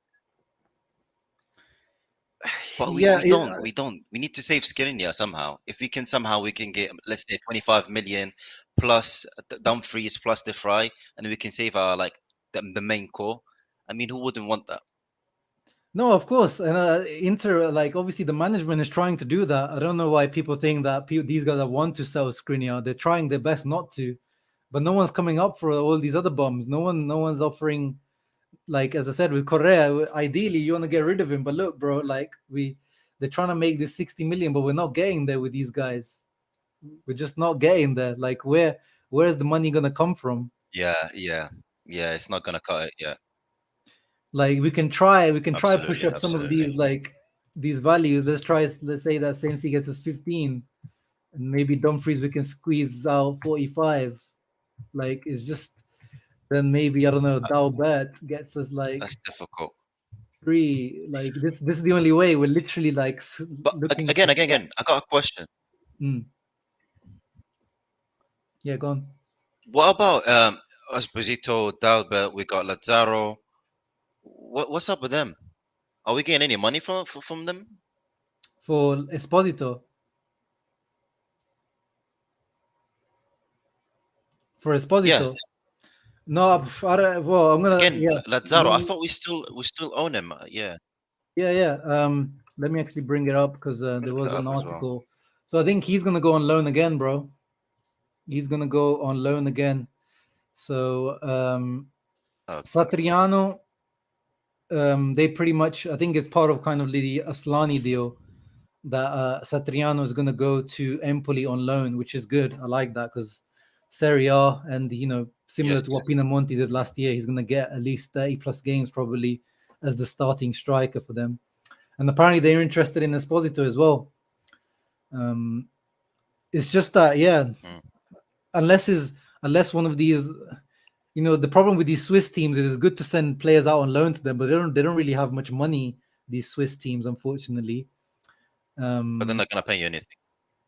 But we,
Yeah,
we don't we don't we need to save Skriniar somehow. If we can somehow we can get, let's say, 25 million plus Dumfries plus the Fry, and we can save our like the main core. I mean, who wouldn't want that?
no, of course. And Inter, like obviously the management is trying to do that. I don't know why people think that these guys that want to sell Skriniar, they're trying their best not to, but no one's coming up for all these other bums. No one's offering. Like as I said with Correa, ideally you want to get rid of him, but look, bro, like they're trying to make this 60 million, but we're not getting there with these guys. We're just not getting there. Like where's the money gonna come from?
Yeah. It's not gonna cut it. Yeah,
Like we can try push up some of
absolutely.
these values. Let's say that Sensi gets us 15, and maybe Dumfries we can squeeze out 45. Like it's just then maybe I don't know. Dalbert gets us like
That's difficult.
3. Like this is the only way. We're literally like
But
looking to
again, again,
scratch.
again, I got a question.
Mm. Yeah, go on.
What about Esposito, Dalbert? We got Lazaro. What's up with them? Are we getting any money from them?
For Esposito. For
Yeah.
Esposito. No, I don't, well, I'm gonna
Again,
yeah.
Lazaro.
Let
I
me
thought we still own him. Yeah.
yeah. Let me actually bring it up because
I'm
there
gonna bring
was
it
an
up as well.
article. So I think he's gonna go on loan again, bro. He's gonna go on loan again. So
Okay.
Satriano, they pretty much I think it's part of kind of the Aslani deal that Satriano is gonna go to Empoli on loan, which is good. I like that because Serie A and similar
Yes.
to what Pinamonti did last year, he's gonna get at least 30 plus games probably as the starting striker for them. And apparently they're interested in Esposito as well. It's just that, yeah,
Mm.
unless one of these, the problem with these Swiss teams is it's good to send players out on loan to them, but they don't really have much money. These Swiss teams, unfortunately.
But they're not gonna pay you anything.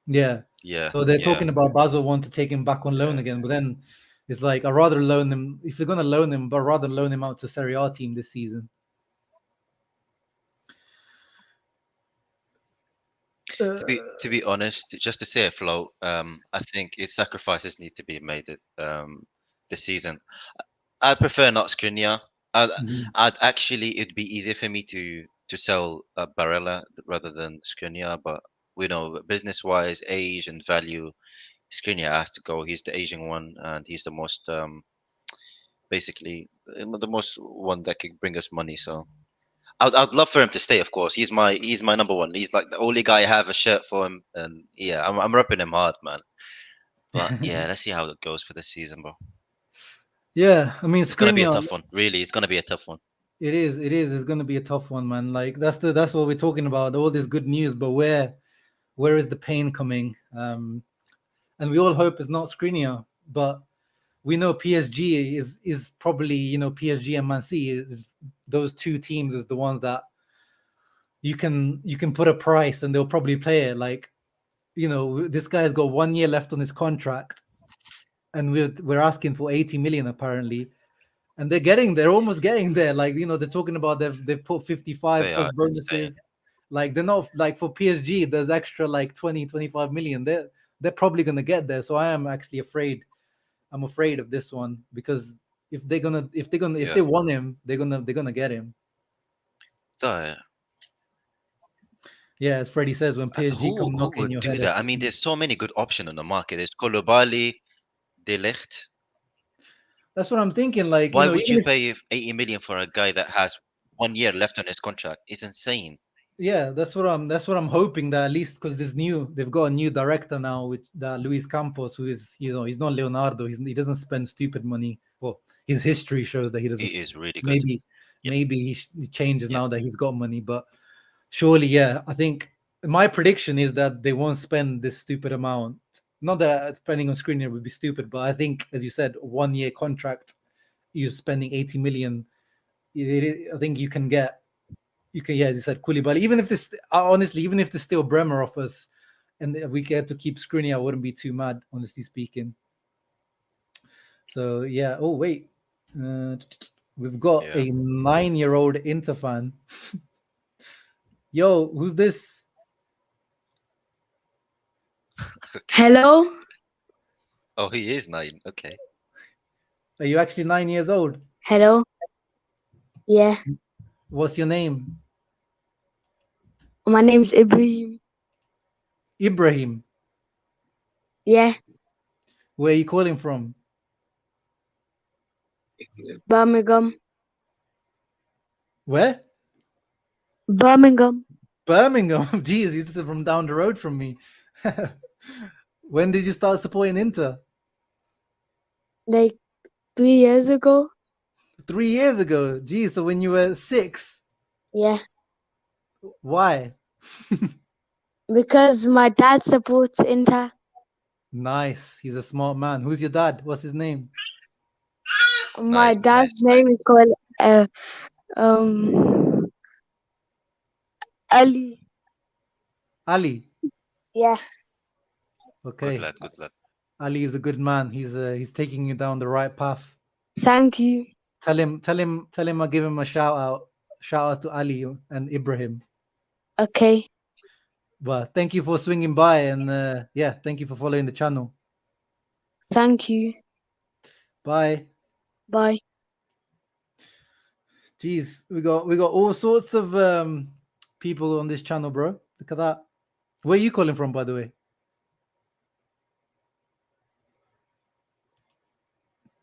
Yeah.
Yeah.
So they're
Yeah.
talking about Basel want to take him back on loan
Yeah.
again, but then it's like I'd rather loan him if they're gonna loan him, but rather loan him out to Serie A team this season.
To be honest, just to stay afloat, I think its sacrifices need to be made this season. I prefer not Skriniar. I'd,
Mhm.
I'd actually it'd be easier for me to sell Barella rather than Skriniar, but we know business wise, age and value, Skriniar has to go. He's the Asian one, and he's the most basically the most one that could bring us money. So I'd love for him to stay. Of course, he's my number one. He's like the only guy I have a shirt for him, and yeah, I'm repping him hard, man. But yeah, let's see how it goes for this season, bro.
Yeah, I mean
It's gonna be a
Skriniar.
tough one. Really, it's gonna be a tough one.
It is. It is. It's going to be a tough one, man. Like that's what we're talking about. All this good news, but where is the pain coming? And we all hope it's not Skriniar, but we know PSG is probably PSG and Man City is those two teams is the ones that you can put a price and they'll probably play it. Like this guy's got 1 year left on his contract, and we're asking for 80 million apparently. And they're almost getting there. Like they're talking about they've put 55
They
plus
are insane.
bonuses. Like they're not like for PSG. There's extra like 20-25 million. They're probably gonna get there. So I am actually afraid. I'm afraid of this one because if
Yeah.
they want him, they're gonna get him.
The,
Yeah, as Freddie says, when PSG
who
come
who
knocking
would
your
do
head,
that? I mean, there's so many good options on the market. There's Koulibaly, De Ligt.
that's what I'm thinking. Like
Why would
even
you
if
pay 80 million for a guy that has 1 year left on his contract? It's insane.
yeah, that's what I'm hoping that at least because they've got a new director now with that Luis Campos, who is he's not Leonardo. He doesn't spend stupid money. Well, his history shows that he doesn't.
He is really good.
Maybe
Yeah.
maybe he changes
Yeah.
now that he's got money, but surely, yeah. I think my prediction is that they won't spend this stupid amount. Not that spending on Skriniar would be stupid, but I think, as you said, 1 year contract, you're spending 80 million. I think yeah, as you said, Koulibaly. Even if this, honestly, even if the still Bremer offers, and if we get to keep Skriniar, I wouldn't be too mad, honestly speaking. So yeah. Oh wait, we've got
Yeah.
a 9-year-old Inter fan. Yo, who's this?
Okay.
Hello?
Oh, he is 9. Okay.
Are you actually 9 years old?
Hello? Yeah,
What's your name?
my name's Ibrahim.
Ibrahim.
Yeah,
Where are you calling from?
Birmingham.
Where?
Birmingham.
Birmingham. Jeez, it's from down the road from me. When did you start supporting Inter?
Like 3 years ago.
3 years ago. Jeez, so when you were 6.
Yeah,
Why?
because my dad supports Inter.
Nice. He's a smart man. Who's your dad? What's his name?
My
Nice,
dad's
nice,
name
nice.
is called um Ali.
Ali.
Yeah.
Good
Okay.
lad, good lad.
Ali is a good man. He's taking you down the right path.
Thank you.
Tell him I give him a shout out. Shout out to Ali and Ibrahim.
Okay.
But thank you for swinging by, and yeah, thank you for following the channel.
Thank you.
Bye.
Bye.
Jeez, we got all sorts of people on this channel, bro. Look at that. Where are you calling from, by the way?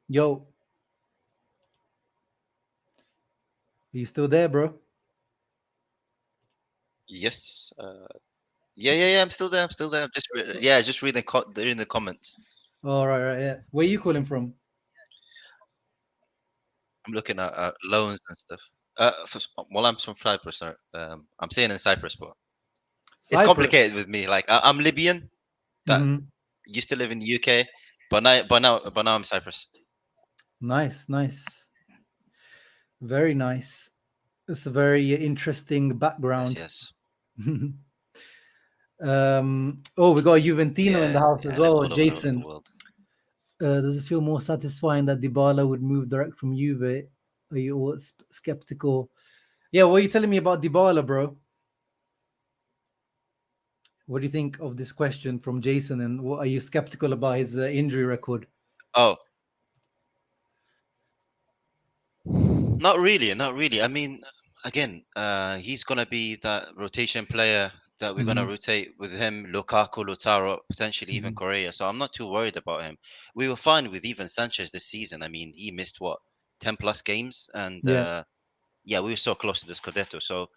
Yo, are you still there, bro?
Yes. Yeah. I'm still there. I'm still there. I'm just reading the comments.
All right, yeah. Where are you calling from?
I'm looking at loans and stuff. Well, I'm from Cyprus. I'm staying in Cyprus, but it's
Cyprus.
complicated with me. Like I'm Libyan that
Mhm.
used to live in the UK, but now I'm Cyprus.
Nice. Very nice. It's a very interesting background.
Yes.
Oh, we got a Juventino in the house as
I lived
well,
all over
Jason.
the world.
Does it feel more satisfying that Dybala would move direct from Juve? Are you all skeptical? Yeah, what are you telling me about Dybala, bro? What do you think of this question from Jason? And what are you skeptical about his injury record?
Oh, not really. I mean, again, he's gonna be that rotation player that we're gonna
Mhm.
rotate with him, Lukaku, Lautaro, potentially even
Mhm.
Correa. So I'm not too worried about him. We were fine with even Sanchez this season. I mean, he missed what 10 plus games, and
Yeah.
yeah, we were so close to the Scudetto. So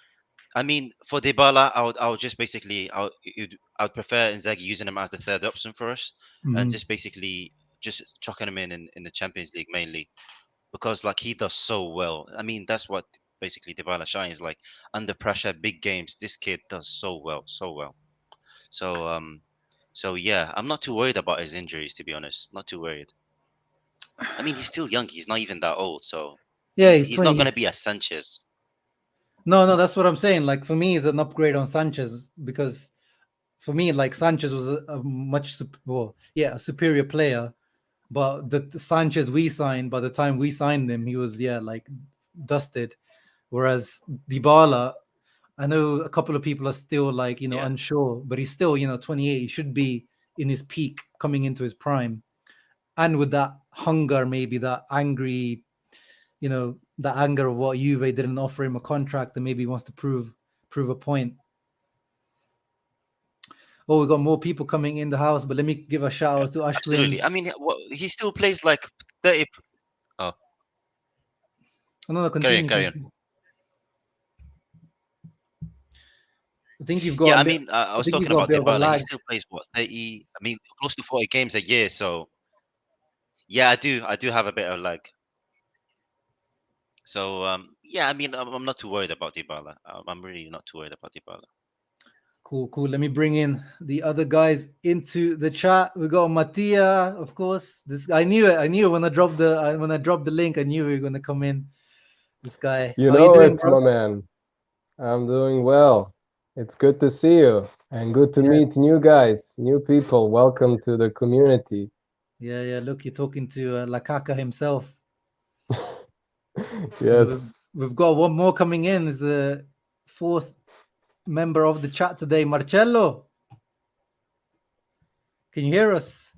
I mean, for Dybala, I would just basically I would prefer Inzaghi using him as the third option for us, and
Mhm.
just basically just chucking him in the Champions League mainly because like he does so well. I mean, that's what basically Dybala shines like under pressure, big games. This kid does so well, so well. So so yeah, I'm not too worried about his injuries to be honest. Not too worried. I mean, he's still young. He's not even that old, so
Yeah, he's
he's not
20.
gonna be a Sanchez.
No, that's what I'm saying. Like for me, it's an upgrade on Sanchez because for me, like Sanchez was a much a superior player. But the Sanchez we signed, by the time we signed him, he was like dusted. Whereas Dybala, I know a couple of people are still like
Yeah.
unsure, but he's still 28. He should be in his peak, coming into his prime, and with that hunger, maybe that angry, the anger of what Juve didn't offer him a contract, and maybe he wants to prove a point. Oh, we got more people coming in the house, but let me give a shout out to Ashwin.
Absolutely. I mean, he still plays like 30. Oh,
No, continue.
carry on.
I think you've got.
Yeah,
a
I
bit,
mean, I
I
was
think you've
talking
got a
about
bit of a
Dybala. He
lag.
still plays what 30? I mean, close to 40 games a year. So yeah, I do have a bit of like. So yeah, I mean, I'm not too worried about Dybala. I'm really not too worried about Dybala.
Cool. Let me bring in the other guys into the chat. We got Mattia, of course. This I knew it when I dropped the link. I knew we were gonna come in. This guy.
You
How you
know
doing,
it,
bro?
my man. I'm doing well. It's good to see you and good to
Yes.
meet new guys, new people. Welcome to the community.
Yeah. Look, you're talking to Lakaka himself.
Yes.
We've got one more coming in. Is the fourth member of the chat today, Marcello. Can you hear us,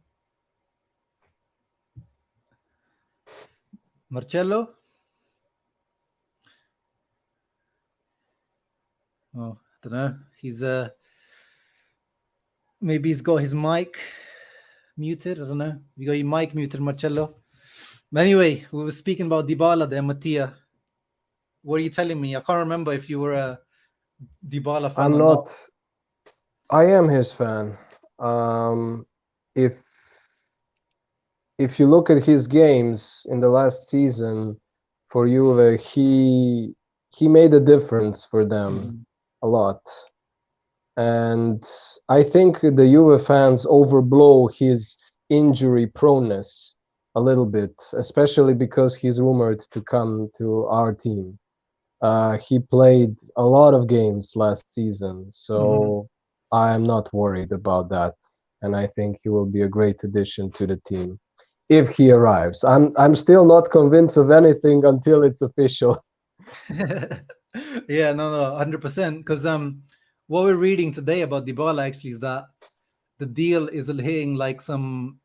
Marcello? Oh, I don't know. He's maybe he's got his mic muted. I don't know. You got your mic muted, Marcello. But anyway, we were speaking about Dybala there, Mattia. What are you telling me? I can't remember if you were a Dybala fan
I'm
or not.
not. I am his fan. If you look at his games in the last season for Juve, he made a difference for them a lot. and I think the Juve fans overblow his injury proneness a little bit, especially because he's rumored to come to our team. He played a lot of games last season, so I am not worried about that, and I think he will be a great addition to the team if he arrives. I'm still not convinced of anything until it's official.
Yeah, no, 100%. Because what we're reading today about Dybala actually is that the deal is hitting like some,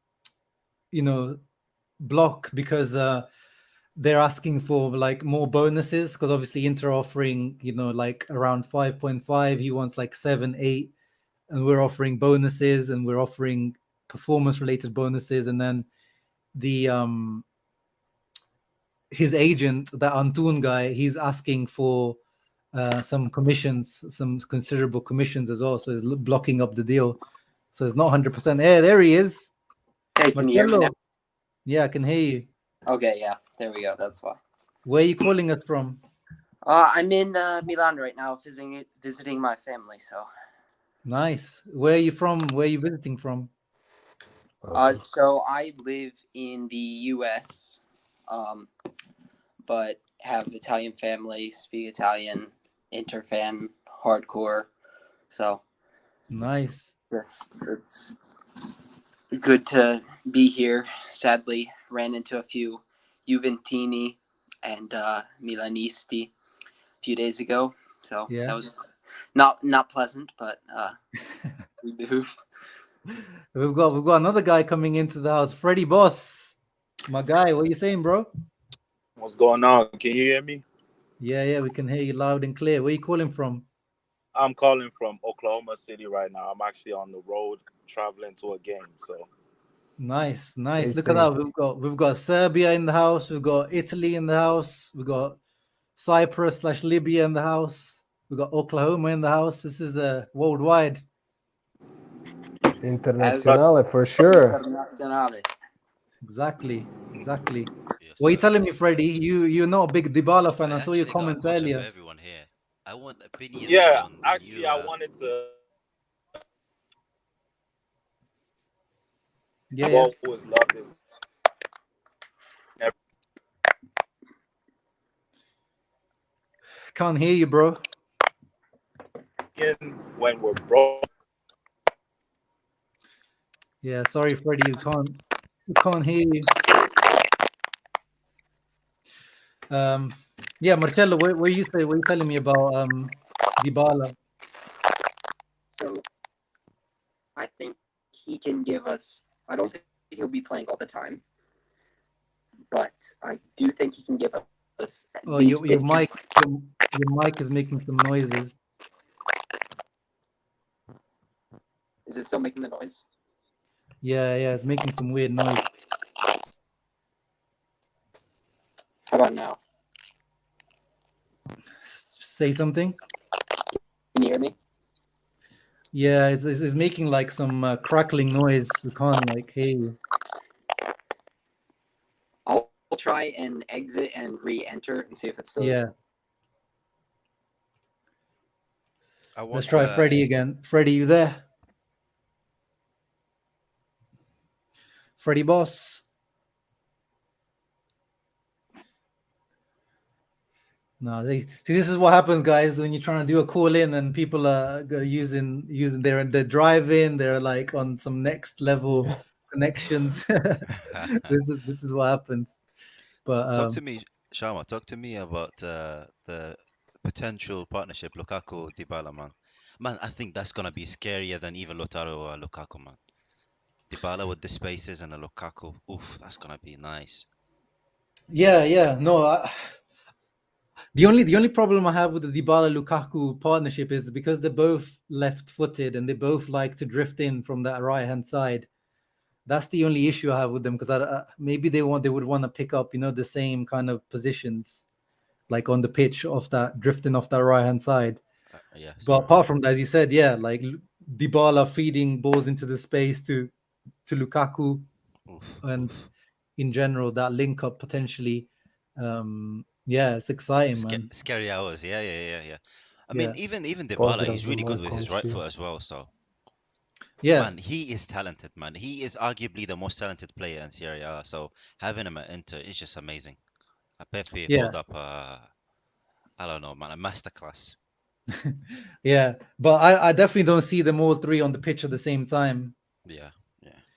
block because they're asking for like more bonuses because obviously Inter offering, like around 5.5. He wants like 7, 8, and we're offering bonuses and we're offering performance-related bonuses, and then the his agent, the Antun guy, he's asking for some commissions, some considerable commissions as well. So he's blocking up the deal. So it's not 100%. Yeah, there he is.
Hey, can you hear me now?
Marcello. Yeah, I can hear you.
Okay, yeah, there we go. That's why.
Where are you calling us from?
I'm in Milan right now, visiting my family. So,
Nice. Where are you from? Where are you visiting from?
so I live in the U.S., but have Italian family, speak Italian, Inter fan, hardcore. So
Nice.
it's good to be here. Sadly, ran into a few Juventini and Milanisti a few days ago. So
Yeah.
that was not pleasant, but we moved.
We've got another guy coming into the house, Freddie Boss. My guy, what are you saying, bro?
What's going on? Can you hear me?
Yeah, we can hear you loud and clear. Where are you calling from?
I'm calling from Oklahoma City right now. I'm actually on the road traveling to a game. So
Nice.
Stay
Look at
safe.
that. We've got Serbia in the house. We've got Italy in the house. We've got Cyprus/Libya in the house. We've got Oklahoma in the house. This is worldwide.
Internazionale for sure.
Internazionale.
Exactly.
Yes,
What are you
sir.
telling me, Freddie? You're not a big Dybala fan. I saw your
actually got a
comments
question
earlier.
for everyone here. I want opinions
yeah,
on
actually,
you.
I wanted to.
Yeah.
I've always loved this.
Can't hear you, bro.
When we're broke.
Yeah, sorry, Freddie. We can't hear you. Yeah, Marcello, what you telling me about Dybala?
So I think he can give us. I don't think he'll be playing all the time, but I do think he can give us at
Oh,
least
your
15.
your mic is making some noises.
Is it still making the noise?
Yeah, it's making some weird noise.
How about now?
Say something.
Can you hear me?
Yeah, it's making like some crackling noise. We can't like hear you.
I'll try and exit and re-enter and see if it's still.
Yeah.
Want,
Let's try Freddie again. Freddie, you there? Freddie Boss. No, see, this is what happens, guys, when you're trying to do a call in and people are using they're driving, they're like on some next level connections. This is what happens. But
talk to me, Shama. Talk to me about the potential partnership Lukaku-Dybala, man. Man, I think that's gonna be scarier than even Lautaro or Lukaku, man. Dybala with the spaces and a Lukaku. Oof, that's gonna be nice.
Yeah. No, the only problem I have with the Dybala-Lukaku partnership is because they're both left-footed and they both like to drift in from that right-hand side. That's the only issue I have with them, because maybe they would want to pick up, the same kind of positions, like on the pitch of that drifting off that right-hand side.
Yes.
But apart from that, as you said, yeah, like Dybala feeding balls into the space to Lukaku, and in general that link up potentially. Yeah, it's exciting, man.
Scary hours. Yeah. I mean,
Yeah.
even Dybala, he's
Pozdrav
really
za
good
moj
with his right
komšiju.
foot as well. So,
Yeah.
man, he is talented, man. He is arguably the most talented player in Serie A. So having him at Inter is just amazing. Pepe
Yeah.
pulled up, I don't know, man, a masterclass.
Yeah. But I definitely don't see them all three on the pitch at the same time.
Yeah,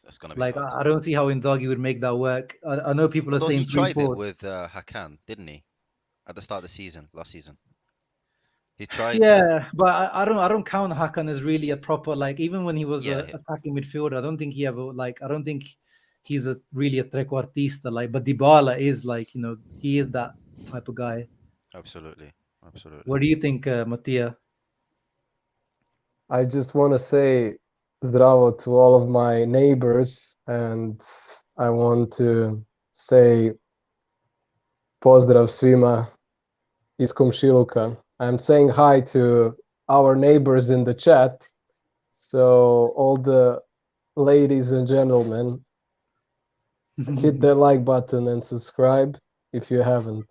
that's gonna be
Like
hard.
I don't see how Inzaghi would make that work. I know people are
Although he
saying
tried it
3-4.
with Hakan, didn't he? At the start of the season, last season. He tried.
Yeah, but I don't count Hakan as really a proper, like, even when he was
Yeah,
a attacking midfielder. I don't think he ever, like, I don't think he's a really a trequartista, like, but Dybala is, like, you know, he is that type of guy.
absolutely. Absolutely.
What do you think, Mattia?
I just want to say zdravo to all of my neighbors, and I want to say pozdrav svima iz komšiluka. I'm saying hi to our neighbors in the chat. So all the ladies and gentlemen, hit that like button and subscribe if you haven't.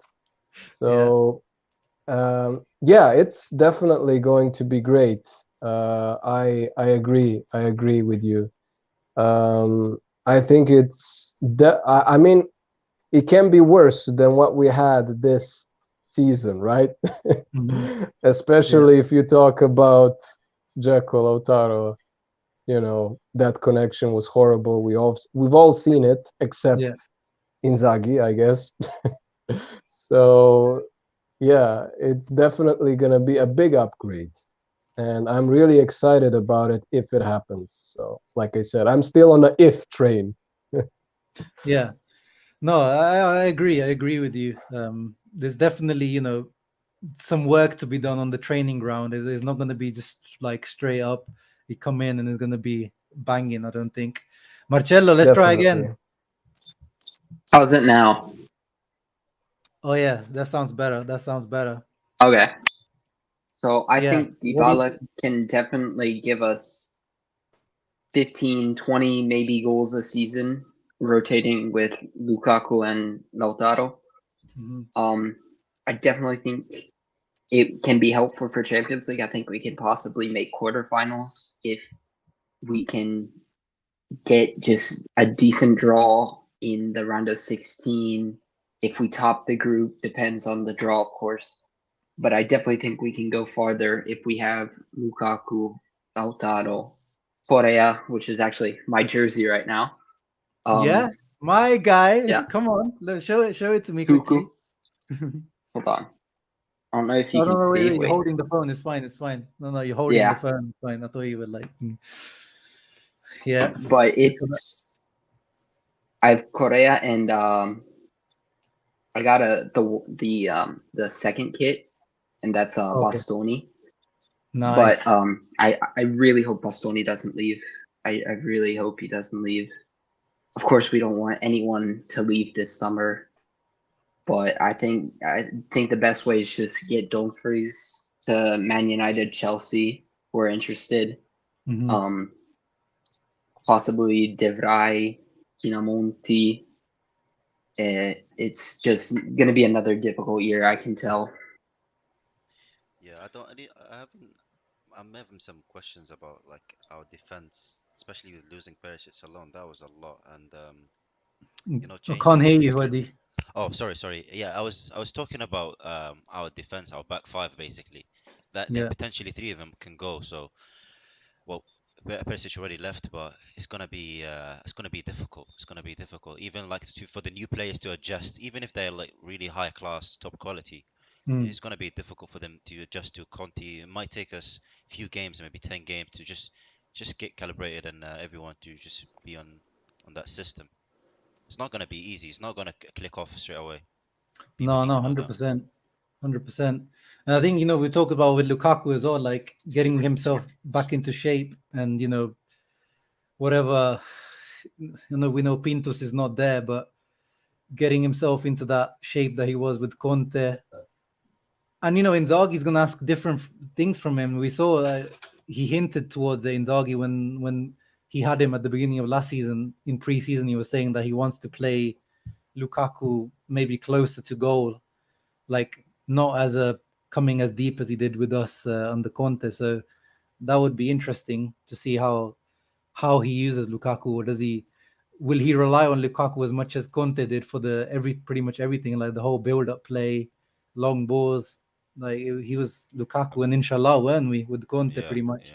So yeah, it's definitely going to be great. I agree with you. I think I mean, it can be worse than what we had this season, right? Especially if you talk about Lautaro. You know, that connection was horrible. We've all seen it, except Inzaghi, I guess. So yeah, it's definitely gonna be a big upgrade, and I'm really excited about it if it happens. So, like I said, I'm still on the if train.
Yeah, no, I agree. I agree with you. There's definitely, you know, some work to be done on the training ground. It's not going to be just like straight up. You come in and it's going to be banging. I don't think. Marcello, let's try again.
How's it now?
Oh yeah, that sounds better. That sounds better.
Okay. So I
Yeah.
think Dybala can definitely give us 15, 20 maybe goals a season, rotating with Lukaku and Lautaro. I definitely think it can be helpful for Champions League. I think we can possibly make quarterfinals if we can get just a decent draw in the round of 16. If we top the group, depends on the draw, of course. But I definitely think we can go farther if we have Lukaku, Lautaro, Correa, which is actually my jersey right now.
Yeah, my guy.
Yeah.
Come on, show it to me
Tuku.
quickly.
Hold on. I don't know if you can
no,
see.
wait, you're holding the phone. It's fine. It's fine. No, you're holding the phone. It's fine. I thought you were like, yeah.
But I have Correa and I got the second kit, and that's Bastoni.
Nice.
But I really hope Bastoni doesn't leave. I really hope he doesn't leave. Of course, we don't want anyone to leave this summer, but I think the best way is just get Dumfries to Man United, Chelsea, who are interested. Possibly De Vrij, Pinamonti. It's just going to be another difficult year, I can tell.
Yeah, I'm having some questions about like our defense, especially with losing Perisic alone. That was a lot, and
I can't hear you, Eddie.
Oh, sorry. Yeah, I was talking about our defense, our back five, basically. That potentially three of them can go. So, well, Perisic already left, but it's gonna be difficult. It's gonna be difficult, even like for the new players to adjust, even if they're like really high class, top quality. It's going to be difficult for them to adjust to Conte. It might take us a few games, maybe 10 games, to just get calibrated and everyone to just be on that system. It's not going to be easy. It's not going to click off straight away.
No, 100%. 100%. And I think, we talked about with Lukaku as well, like getting himself back into shape and, whatever, we know Pintus is not there, but getting himself into that shape that he was with Conte. And, Inzaghi's going to ask different things from him. We saw he hinted towards Inzaghi when he had him at the beginning of last season. In pre-season, he was saying that he wants to play Lukaku maybe closer to goal, like not as a coming as deep as he did with us under Conte. So that would be interesting to see how he uses Lukaku. Or will he rely on Lukaku as much as Conte did for pretty much everything, like the whole build-up play, long balls? Like he was Lukaku and Inshallah, weren't we, with Conte pretty much?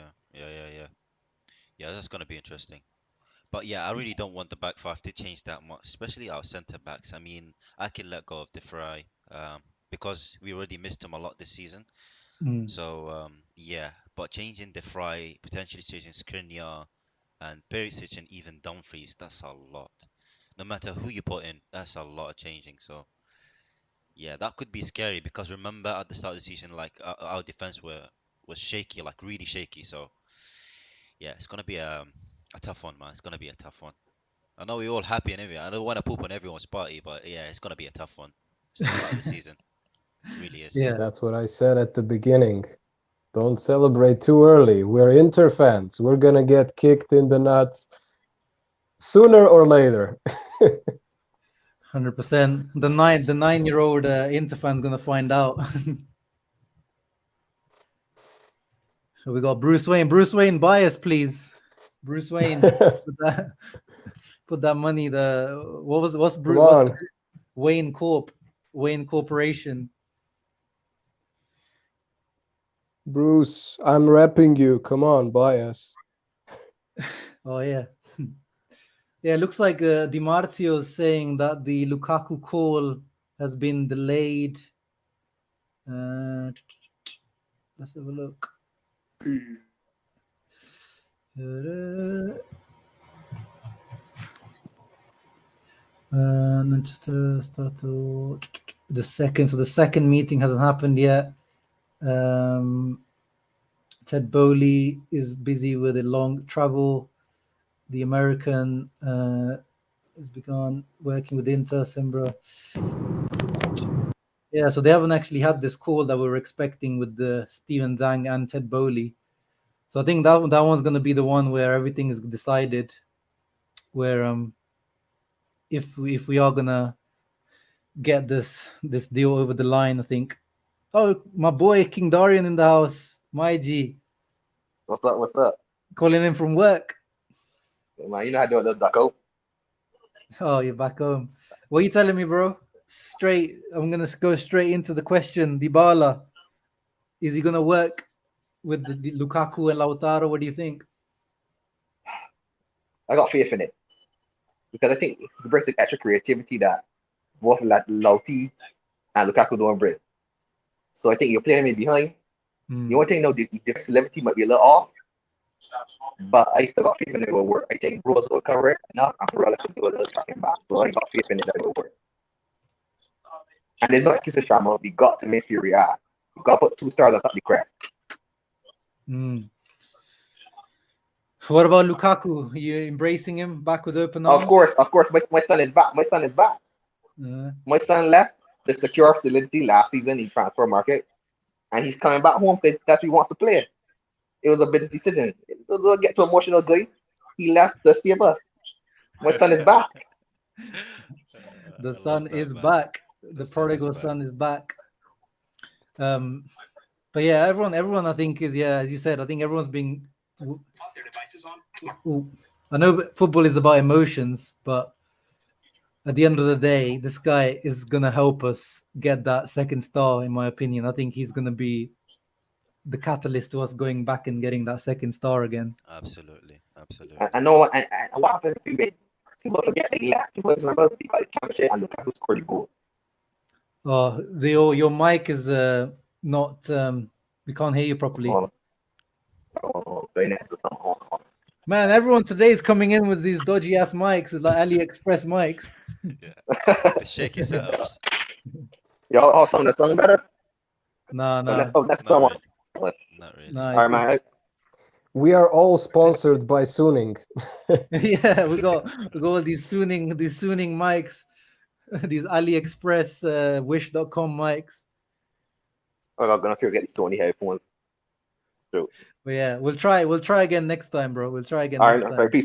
Yeah, that's gonna be interesting. But yeah, I really don't want the back five to change that much, especially our centre backs. I mean, I can let go of De Vrij because we already missed him a lot this season. So yeah, but changing De Vrij, potentially changing Skriniar and Perisic and even Dumfries, that's a lot. No matter who you put in, that's a lot of changing. So yeah, that could be scary because remember at the start of the season, like our defense was shaky, like really shaky. So yeah, it's gonna be a tough one, man. It's gonna be a tough one. I know we're all happy and everything. I don't want to poop on everyone's party, but yeah, it's gonna be a tough one. It's the start of the season. It really is.
Yeah.
That's what I said at the beginning. Don't celebrate too early. We're Inter fans. We're gonna get kicked in the nuts sooner or later.
100%. The 9-year-old Inter fan's gonna find out. So we got Bruce Wayne. Bruce Wayne, buy us, please. Bruce Wayne, put that money. What's Wayne Corp? Wayne Corporation.
Bruce, I'm repping you. Come on, buy us.
Oh yeah. Yeah, it looks like Di Marzio is saying that the Lukaku call has been delayed. Let's have a look. Manchester start to the second. So the second meeting hasn't happened yet. Ted Bowley is busy with a long travel. The American has begun working with Inter, Sembra. Yeah, so they haven't actually had this call that we were expecting with the Steven Zhang and Ted Bowley. So I think that one's going to be the one where everything is decided. Where if we are gonna get this deal over the line, I think. Oh, my boy King Darian in the house, my G.
What's up? What's up?
Calling in from work.
Man, you know how to do it, little ducko.
Oh, you're back home. What are you telling me, bro? I'm gonna go straight into the question. Dybala, is he gonna work with the Lukaku and Lautaro? What do you think?
I got faith in it because I think he brings the extra creativity that both Lauti and Lukaku don't bring. So I think you're playing him in behind. The only thing, the defensive levelty might be a little off, but I still got faith in it will work. I think Rose will cover it enough, and Correa can do a little tracking back. So I got faith in it that it will work. And there's no excuse for Shamo. We got to make Serie A. We got to put 2 stars on top of the crest.
What about Lukaku? Are you embracing him back with open arms?
Of course. My son is back. My son left to secure solidity last season in transfer market, and he's coming back home because that's what he wants to play. It was a business decision. Don't get too emotional, guys. He left to save us. My son is back.
The son is back. The prodigal son is back. But yeah, everyone I think is, as you said, I think everyone's being. I know football is about emotions, but at the end of the day, this guy is gonna help us get that second star. In my opinion, I think he's gonna be the catalyst to us going back and getting that second star again.
Absolutely.
I know. And what happens if people forget they left? People remember the championship and Lukaku scored the goal.
Your mic is not. We can't hear you properly.
Very nice.
Man, everyone today is coming in with these dodgy ass mics. It's like AliExpress mics.
Yeah. The shaky setups.
Y'all all sound better?
No.
That's someone.
Not really.
No,
All right, man.
We are all sponsored by Suning.
Yeah, we got all these Suning mics, these AliExpress Wish.com mics.
I'm gonna see get these Sony headphones. So,
But yeah, we'll try again next time, bro. We'll try again.
all
next
right,
time.
peace.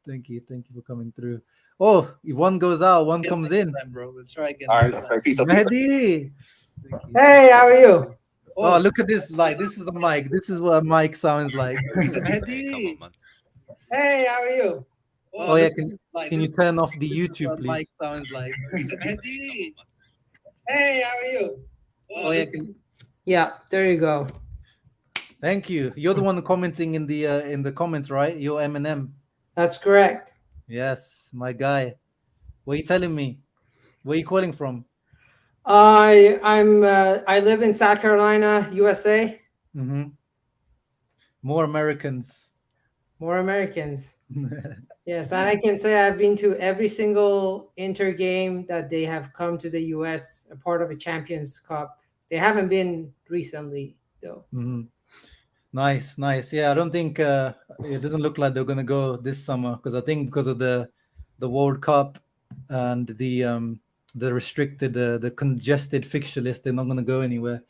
Thank you for coming through. Oh, if one goes out, one comes in. Bro, we'll try again.
All right, peace out.
Mehdi.
Hey, how are you?
Oh, look at this! Like, this is a mic. This is what a mic sounds like.
Hey, come
Mehdi.
on, man.
Hey, how are you?
Oh yeah, can you turn off the YouTube, please? Mic sounds like.
Mehdi. Hey, how are you?
Oh yeah,
Yeah, there you go.
thank you. You're the one commenting in the comments, right? You're Eminem.
That's correct.
Yes, my guy. What are you telling me? Where are you calling from?
I live in South Carolina, USA.
Mm-hmm. More Americans.
More Americans. Yes, and I can say I've been to every single Inter game that they have come to the US, a part of a Champions Cup. They haven't been recently, though.
Mm-hmm. Nice, nice. Yeah, I don't think it doesn't look like they're gonna go this summer because I think because of the World Cup and the restricted, the congested fixture list, they're not gonna go anywhere.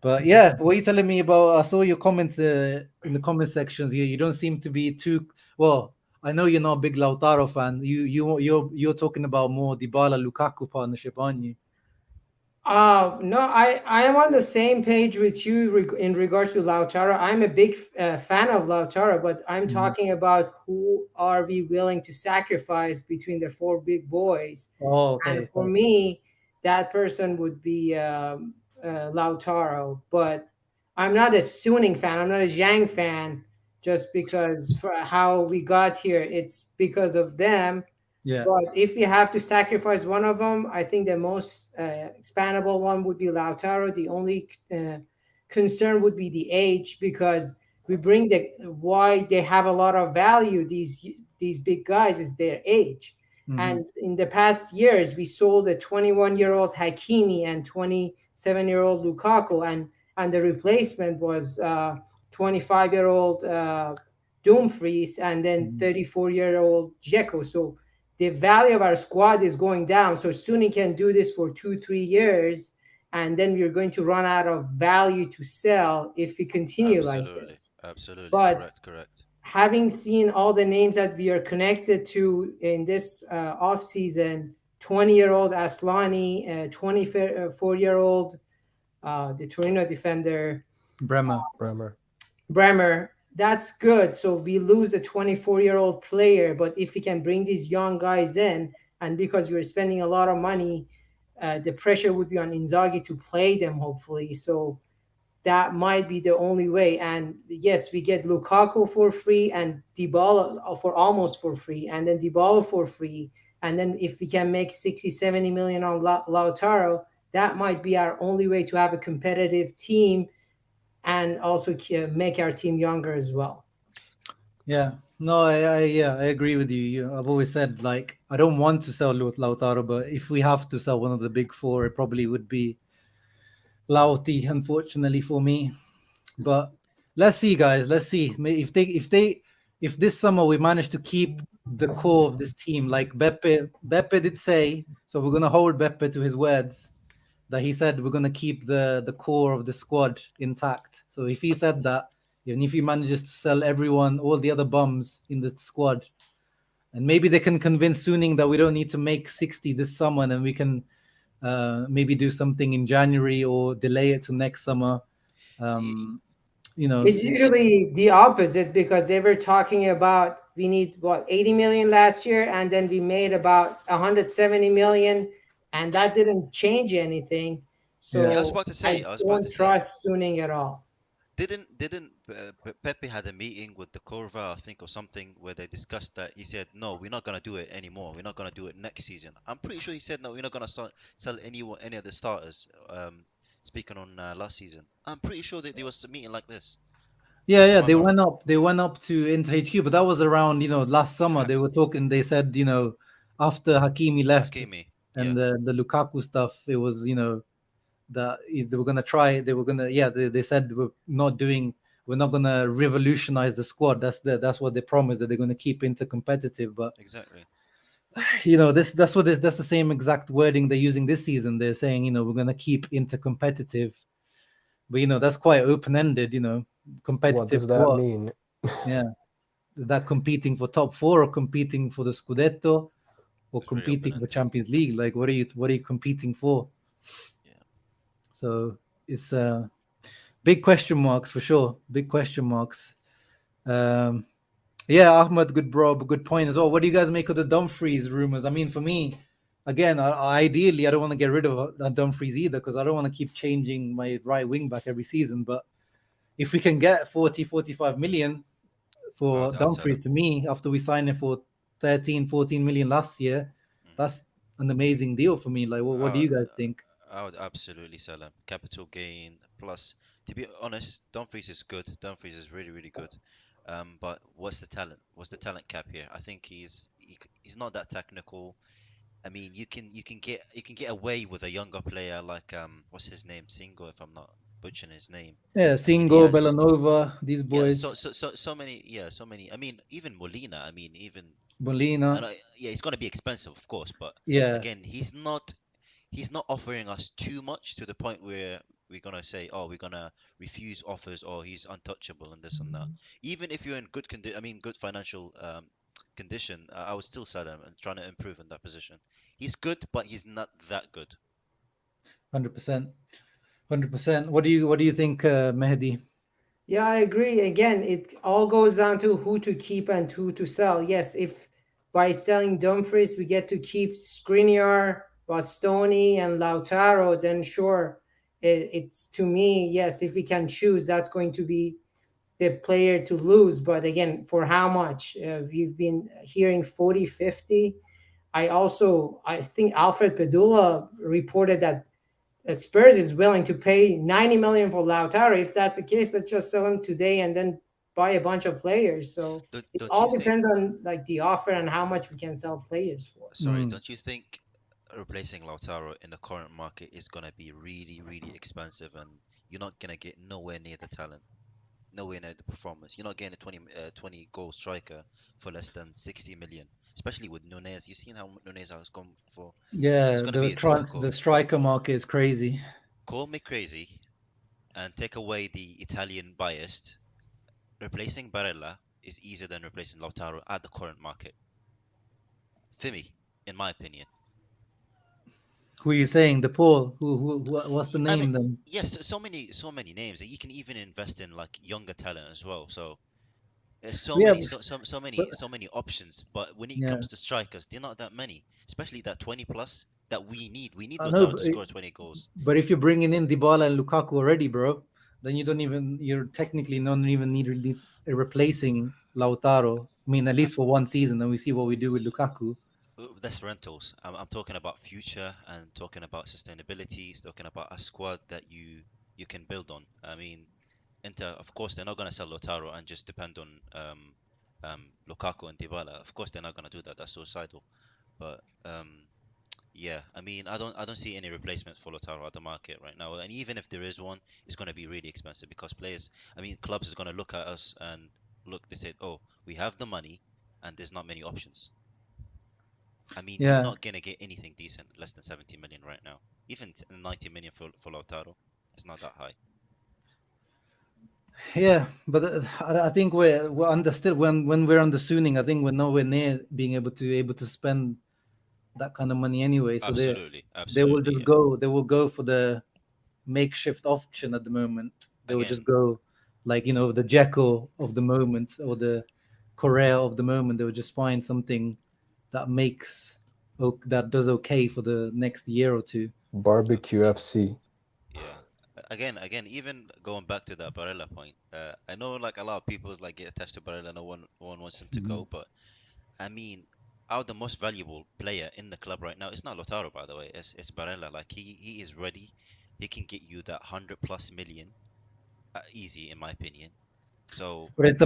But yeah, what are you telling me about? I saw your comments in the comment sections. You don't seem to be too well. I know you're not a big Lautaro fan. You're talking about more Dybala-Lukaku partnership, aren't you?
No, I am on the same page with you in regards to Lautaro. I'm a big fan of Lautaro, but I'm talking about who are we willing to sacrifice between the four big boys.
Oh, okay.
And for me, that person would be Lautaro. But I'm not a Suning fan. I'm not a Zhang fan. Just because for how we got here, it's because of them.
Yeah.
But if you have to sacrifice one of them, I think the most expandable one would be Lautaro. The only concern would be the age, because we bring why they have a lot of value. These big guys is their age.
Mhm.
And in the past years, we sold a 21-year-old Hakimi and 27-year-old Lukaku, and the replacement was 25-year-old Dumfries and then 34-year-old Dzeko. So the value of our squad is going down. So Suni can do this for 2-3 years, and then we're going to run out of value to sell if we continue like this.
Absolutely.
But
Correct.
having seen all the names that we are connected to in this off season, 20-year-old Aslani, 24-year-old the Torino defender Bremer, that's good. So we lose a 24-year-old player, but if we can bring these young guys in, and because we're spending a lot of money, the pressure would be on Inzaghi to play them, hopefully. So that might be the only way. And yes, we get Lukaku for free and Dybala for almost for free, and then Dybala for free. And then if we can make 60-70 million on Lautaro, that might be our only way to have a competitive team and also make our team younger as well.
Yeah, no, I agree with you. I've always said, like, I don't want to sell Lautaro, but if we have to sell one of the big four, it probably would be Lauti, unfortunately for me. But let's see, guys. Let's see if this summer we manage to keep the core of this team, like Beppe did say. So we're gonna hold Beppe to his words that he said we're gonna keep the core of the squad intact. So if he said that, even if he manages to sell everyone, all the other bums in the squad, and maybe they can convince Suning that we don't need to make 60 this summer, and we can maybe do something in January or delay it to next summer.
It's usually the opposite, because they were talking about we need 80 million last year, and then we made about 170 million, and that didn't change anything. So
I was about to say,
I don't trust Suning at all.
Didn't Pepe had a meeting with the Correa, I think, or something, where they discussed that? He said, no, we're not going to do it anymore. We're not going to do it next season. I'm pretty sure he said, no, we're not going to sell any of the starters. Speaking on last season, I'm pretty sure that there was a meeting like this.
Yeah, they went up to Inter HQ, but that was around, last summer. They were talking, they said, after Hakimi left and the Lukaku stuff, it was, that they were going to try, they said we're not going to revolutionize the squad. That's what they promised, that they're going to keep Inter competitive. But
exactly,
that's the same exact wording they're using this season. They're saying, we're going to keep Inter competitive, but that's quite open-ended, competitive.
What does that mean?
Yeah, is that competing for top four or competing for the Scudetto? or
It's very
competing for
open-ended.
Champions League. Like, what are you competing for?
Yeah.
So it's big question marks for sure. Big question marks. Yeah, Ahmed, good bro, good point as well. What do you guys make of the Dumfries rumors? I mean, for me, again, ideally, I don't want to get rid of Dumfries either, because I don't want to keep changing my right wing back every season. But if we can get 40-45 million for
I'll sell
Dumfries,
him.
to me, after we signed him for 13-14 million last year, that's an amazing deal for me. Like, what do you guys think?
I would absolutely sell him. Capital gain plus. To be honest, Dumfries is good. Dumfries is really, really good. But what's the talent? What's the talent cap here? I think he's not that technical. I mean, you can get away with a younger player like what's his name, Singo, if I'm not butchering his name.
Yeah,
I mean, he
Singo,
has
Belanova, these
yeah,
boys,
so many, yeah, so many. I mean, even Molina. I mean, even I
Molina.
know, yeah, he's gonna be expensive, of course, but
Yeah,
again, he's not offering us too much to the point where we're gonna say, oh, we're gonna refuse offers, or he's untouchable and this and that. Even if you're in good financial condition, I would still sell him and trying to improve in that position. He's good, but he's not that good.
100%, 100%. What do you think, Mehdi?
Yeah, I agree. Again, it all goes down to who to keep and who to sell. Yes, if by selling Dumfries we get to keep Skriniar, Bastoni, and Lautaro, then sure, it's to me, yes, if we can choose, that's going to be the player to lose. But again, for how much? We've been hearing 40, 50. I think Alfred Pedula reported that Spurs is willing to pay 90 million for Lautaro. If that's the case, let's just sell him today and then buy a bunch of players. So it
Don't you
all
think?
depends on like the offer and how much we can sell players for.
Sorry,
Mm.
don't you think replacing Lautaro in the current market is gonna be really, really expensive, and you're not gonna get nowhere near the talent, nowhere near the performance. You're not getting a 20 goal striker for less than 60 million, especially with Nunez. You've seen how Nunez has gone for. It's
Yeah,
going to be
the
difficult.
striker market is crazy.
Call me crazy and take away the Italian bias. Replacing Barella is easier than replacing Lautaro at the current market. For me, in my opinion.
Who are you saying? The Paul? What's the
I mean,
name then?
yes, so many names that you can even invest in like younger talent as well. So there's so
Yeah,
many, so
but
many, so many options. But when it
yeah,
comes to strikers, they're not that many, especially that 20 plus that we need. We need
I know.
Lautaro to score 20 goals.
But if you're bringing in Dybala and Lukaku already, bro, then you're technically not even need really replacing Lautaro. I mean, at least for one season, and we see what we do with Lukaku.
That's rentals. I'm talking about future and talking about sustainability. Talking about a squad that you can build on. I mean, Inter, of course, they're not going to sell Lautaro and just depend on Lukaku and Dybala. Of course, they're not going to do that. That's suicidal. But yeah, I mean, I don't see any replacement for Lautaro at the market right now. And even if there is one, it's going to be really expensive because clubs is going to look at us and look. They said, oh, we have the money, and there's not many options. I mean, you're
Yeah,
not gonna get anything decent less than 70 million right now. Even 90 million for Lautaro, it's not that high.
yeah, but I think we're under still when we're under Suning. I think we're nowhere near being able to spend that kind of money anyway. So
Absolutely,
they will
absolutely,
just
yeah.
go. They will go for the makeshift option at the moment. They will just
Again,
go like the Jekyll of the moment or the Correa of the moment. They will just find something that that does okay for the next year or two.
Barbecue FC.
yeah. Again, even going back to that Barella point, I know like a lot of people like get attached to Barella. No one wants him to
Mhm.
go, but I mean, our the most valuable player in the club right now. It's not Lautaro, by the way. It's Barella. Like he is ready. He can get you that 100+ million easy, in my opinion. So
But it's the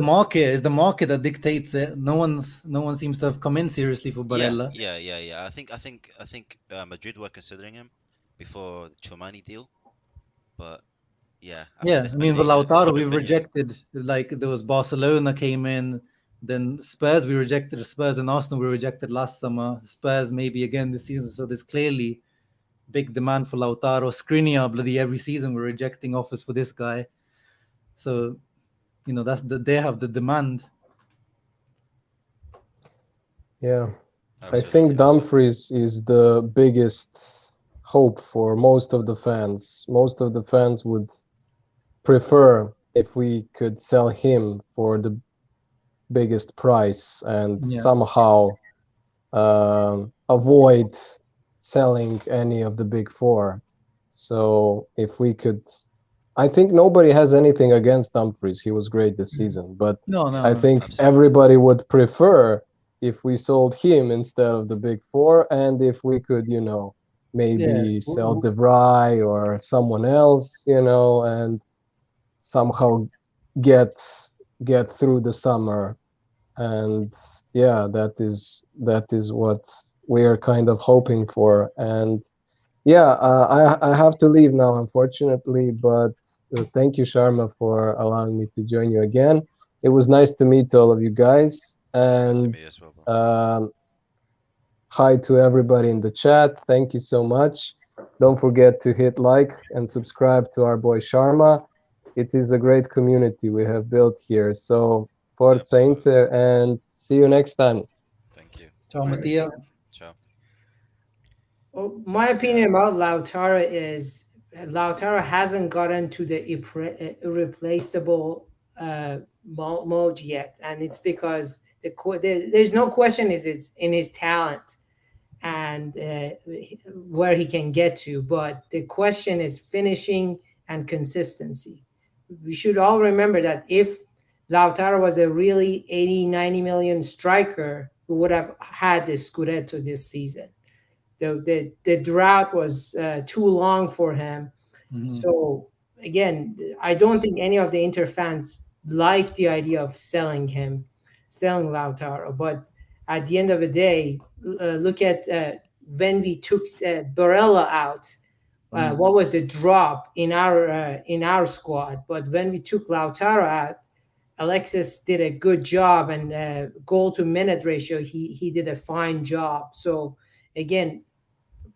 market that dictates it. No one seems to have come in seriously for
yeah,
Barella.
yeah. I think Madrid were considering him before the Chomani deal, but yeah, I think
Yeah,
they
I
spent
mean, with
the
Lautaro,
100
we've
million.
rejected, like there was Barcelona came in, then Spurs we rejected, Spurs and Arsenal we rejected last summer, Spurs maybe again this season. So there's clearly big demand for Lautaro. Skriniar, bloody every season we're rejecting offers for this guy. So they have the demand.
Yeah. I think
Absolutely,
Dumfries is the biggest hope for most of the fans. Most of the fans would prefer if we could sell him for the biggest price and
Yeah.
somehow avoid selling any of the big four. So if we could, I think nobody has anything against Dumfries. He was great this season, but
No, no,
I
no.
think
absolutely.
everybody would prefer if we sold him instead of the big four, and if we could,
Yeah.
maybe sell De Vrij or someone else, and somehow get get through the summer. And yeah, that is what we are kind of hoping for. And yeah, I have to leave now, unfortunately, but thank you, Sharma, for allowing me to join you again. It was nice to meet all of you guys,
Nice to
and
meet you as well, bro.
hi to everybody in the chat. Thank you so much. Don't forget to hit like and subscribe to our boy Sharma. It is a great community we have built here. So, Forza
Absolutely.
Inter, and see you next time.
Thank you.
Ciao,
All right,
Mattia.
so
Ciao.
well, my
Yeah.
opinion about Lautaro is Lautaro hasn't gotten to the irreplaceable mode yet, and it's because there's no question is it's in his talent and where he can get to, but the question is finishing and consistency. We should all remember that if Lautaro was a really 80-90 million striker, we would have had the Scudetto this season. The drought was too long for him.
Mhm.
So again, I don't think any of the Inter fans like the idea of selling Lautaro. But at the end of the day, look at when we took Barella out. What was the drop in our squad? But when we took Lautaro out, Alexis did a good job, and goal to minute ratio, he did a fine job. So again,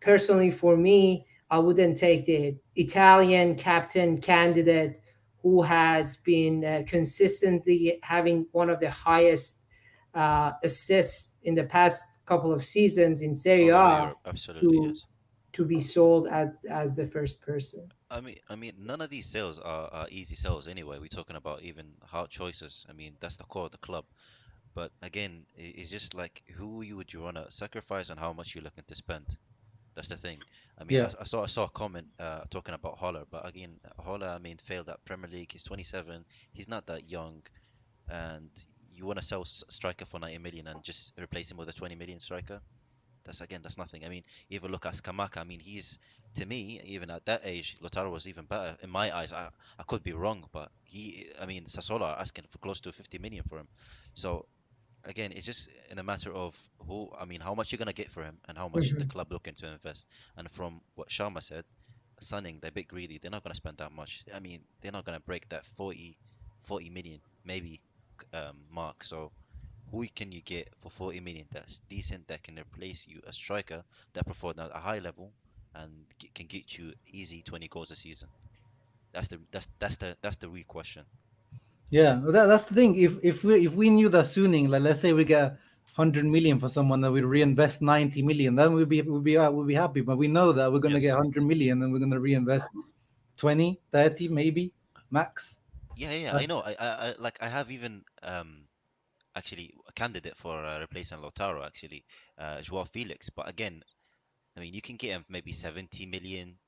personally for me, I wouldn't take the Italian captain candidate who has been consistently having one of the highest assists in the past couple of seasons in Serie
All over
A
Europe. Absolutely,
to
yes.
be sold as the first person.
I mean, none of these sales are easy sales anyway. We're talking about even hard choices. I mean, that's the core of the club. But again, it's just like who you would you want to sacrifice and how much you're looking to spend. That's the thing. I mean,
Yeah.
I saw a comment talking about Holler, but again, Holler, I mean, failed at Premier League. He's 27. He's not that young, and you want to sell striker for 90 million and just replace him with a 20 million striker. That's nothing. I mean, even look at Skamaka. I mean, he's to me, even at that age, Lautaro was even better in my eyes. I could be wrong, but I mean, Sassuolo are asking for close to 50 million for him. So again, it's just in a matter of I mean, how much you're gonna get for him and how much the
Mhm.
club looking to invest. And from what Sharma said, Sunning, they're a bit greedy. They're not gonna spend that much. I mean, they're not gonna break that 40 million maybe mark. So who can you get for 40 million that's decent that can replace you a striker that performed at a high level and can get you easy 20 goals a season? That's the real question.
Yeah, well, that's the thing. If we knew that Suning, like let's say we get 100 million for someone, that we reinvest 90 million, then we'd be happy. But we know that we're gonna get
Yes.
100 million and we're gonna reinvest 20, 30 maybe max.
Yeah, I know. I have even actually a candidate for replacing Lautaro, actually, Joao Felix. But again, I mean, you can get him maybe 70 million,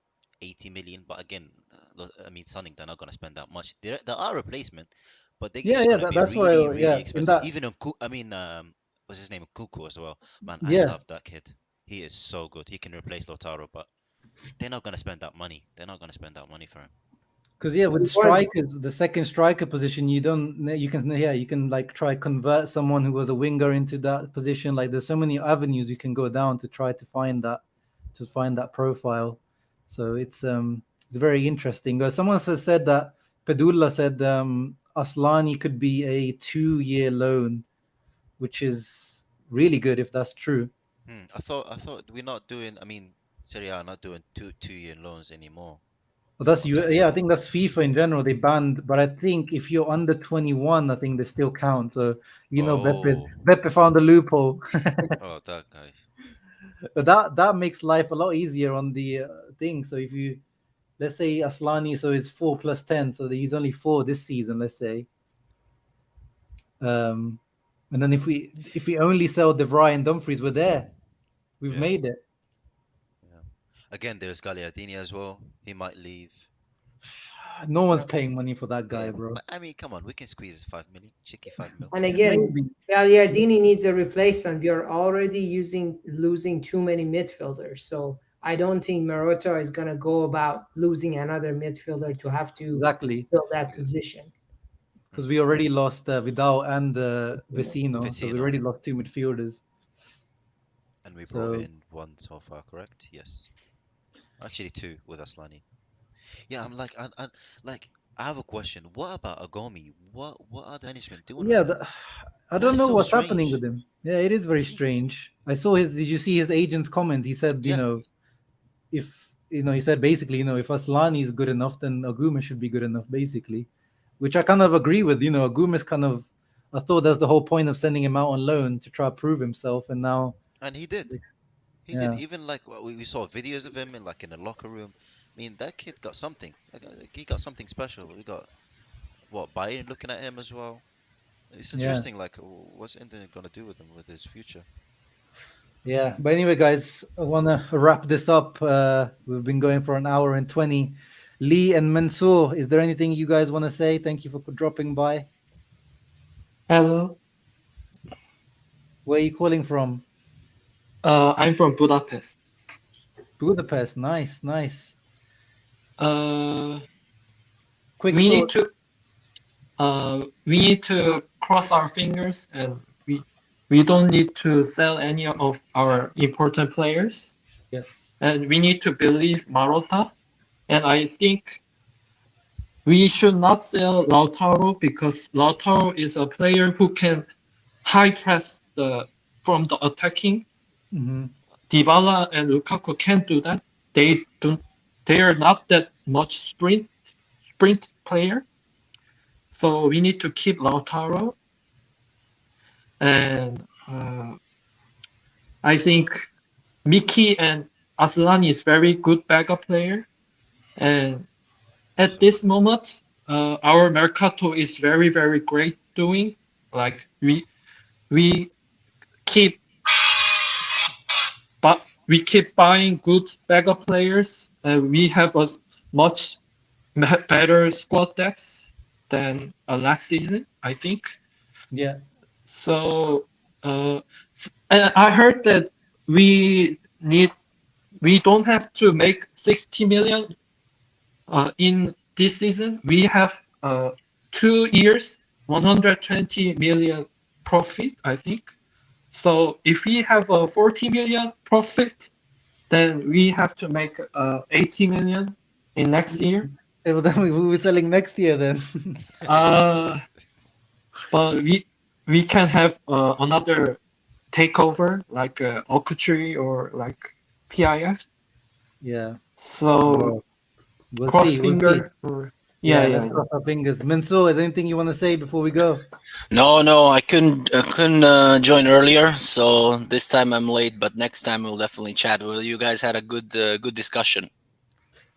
80 million. But again, I mean, Sunning, they're not going to spend that much. There are replacement, but they're
Yeah,
just
yeah,
going to be
that's why.
really, really
Yeah, in
expensive.
that.
Even I mean, what's his name? Kuku as well. Man, I
Yeah,
love that kid. He is so good. He can replace Lautaro, but they're not going to spend that money. They're not going to spend that money for him.
because yeah, with
One-
strikers, the second striker position, you can like try convert someone who was a winger into that position. Like there's so many avenues you can go down to try to find that profile. So it's very interesting. Someone has said that Pedula said Aslani could be a 2-year loan, which is really good if that's true.
I thought we're not doing. I mean, Serie A are not doing two-year loans anymore.
Well, that's you. Yeah, I think that's FIFA in general. They banned, but I think if you're under 21, I think they still count. So Beppe found a loophole.
Oh, that guy.
But that makes life a lot easier on the thing. So if you, let's say Aslani, so it's 4 plus 10, so he's only 4 this season, let's say. And then if we only sell De Vrij and Dumfries, we're there. We've made it.
Yeah. Again, there's Gagliardini as well. He might leave.
No one's paying money for that guy,
Yeah,
bro.
but I mean, come on, we can squeeze 5 million, cheeky 5 mil.
And again,
Maybe.
Gagliardini needs a replacement. We are already losing too many midfielders. So I don't think Marotta is going to go about losing another midfielder to have to
Exactly.
fill that position.
Because we already lost Vidal and Vecino, so we
Vecino.
already lost 2 midfielders.
And we brought in 1 so far, correct? Yes. Actually 2 with Aslani. Yeah, I'm like, I have a question. What about Agomi? What are the management doing?
Yeah,
with him?
I don't
That is
know
so
what's happening
strange.
with him. Yeah, it is very strange. I saw did you see his agent's comment? He said,
Yeah.
he said basically, if Aslani is good enough, then Aguma should be good enough, basically, which I kind of agree with. Aguma is I thought that's the whole point of sending him out on loan to try to prove himself, and now.
And he did. He did. Even like we saw videos of him in the locker room. I mean, that kid got something. He got something special. We got Bayern looking at him as well. It's interesting. Like, what's Inter gonna do with him with his future?
Yeah, but anyway, guys, I want to wrap this up. We've been going for 1 hour and 20. Lee and Mansoor, is there anything you guys want to say? Thank you for dropping by.
Hello.
Where are you calling from?
I'm from Budapest.
Budapest, nice. Quick
we
thought.
need to cross our fingers, and we don't need to sell any of our important players.
Yes.
And we need to believe Marotta. And I think we should not sell Lautaro, because Lautaro is a player who can high press from the attacking.
Mm-hmm.
Dybala and Lukaku can't do that. They are not that much sprint player. So we need to keep Lautaro. And I think Miki and Aslani is very good backup player. And at this moment, our Mercato is very, very great doing. Like we keep buying good backup players. We have a much better squad depth than last season, I think.
Yeah.
So and I heard that we don't have to make 60 million in this season. We have 2 years, 120 million profit, I think. So if we have a 40 million profit, then we have to make 80 million in next year.
Yeah, well, then we'll be selling next year then.
But we can have another takeover like Okuchiri or like PIF.
Yeah.
So
we'll
cross
see.
finger.
Let's cross our fingers. Mansoor, is there anything you want to say before we go?
No, I couldn't join earlier, so this time I'm late. But next time we'll definitely chat. Well, you guys had a good discussion.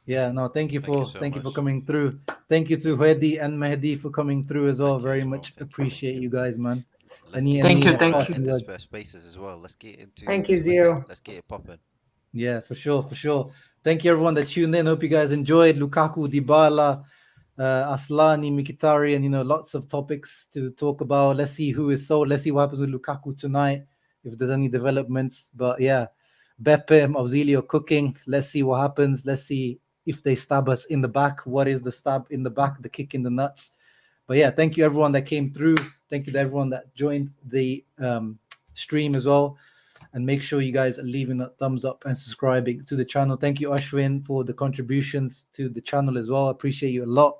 Yeah, no, thank you for coming through. Thank you to Hedi and Mehdi for coming through as well. Very much appreciate you guys, man.
Thank you.
Into spaces as well. Let's get into.
Thank you, Zero.
Let's get it popping.
Yeah, for sure. Thank you everyone that tuned in. Hope you guys enjoyed Lukaku, Dybala, Aslani, Mkhitaryan, and lots of topics to talk about. Let's see who is sold. Let's see what happens with Lukaku tonight, if there's any developments. But yeah, Beppe, Auxilio cooking. Let's see what happens. Let's see if they stab us in the back. What is the stab in the back, the kick in the nuts? But yeah, thank you everyone that came through. Thank you to everyone that joined the stream as well. And make sure you guys are leaving a thumbs up and subscribing to the channel. Thank you, Ashwin, for the contributions to the channel as well. I appreciate you a lot.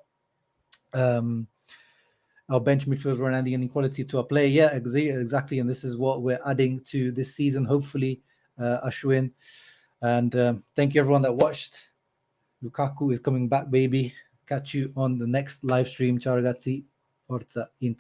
Our bench midfielders were adding inequality to our play. Yeah, exactly. And this is what we're adding to this season, hopefully, Ashwin. And thank you, everyone that watched. Lukaku is coming back, baby. Catch you on the next live stream. Ciao ragazzi. Forza Inter.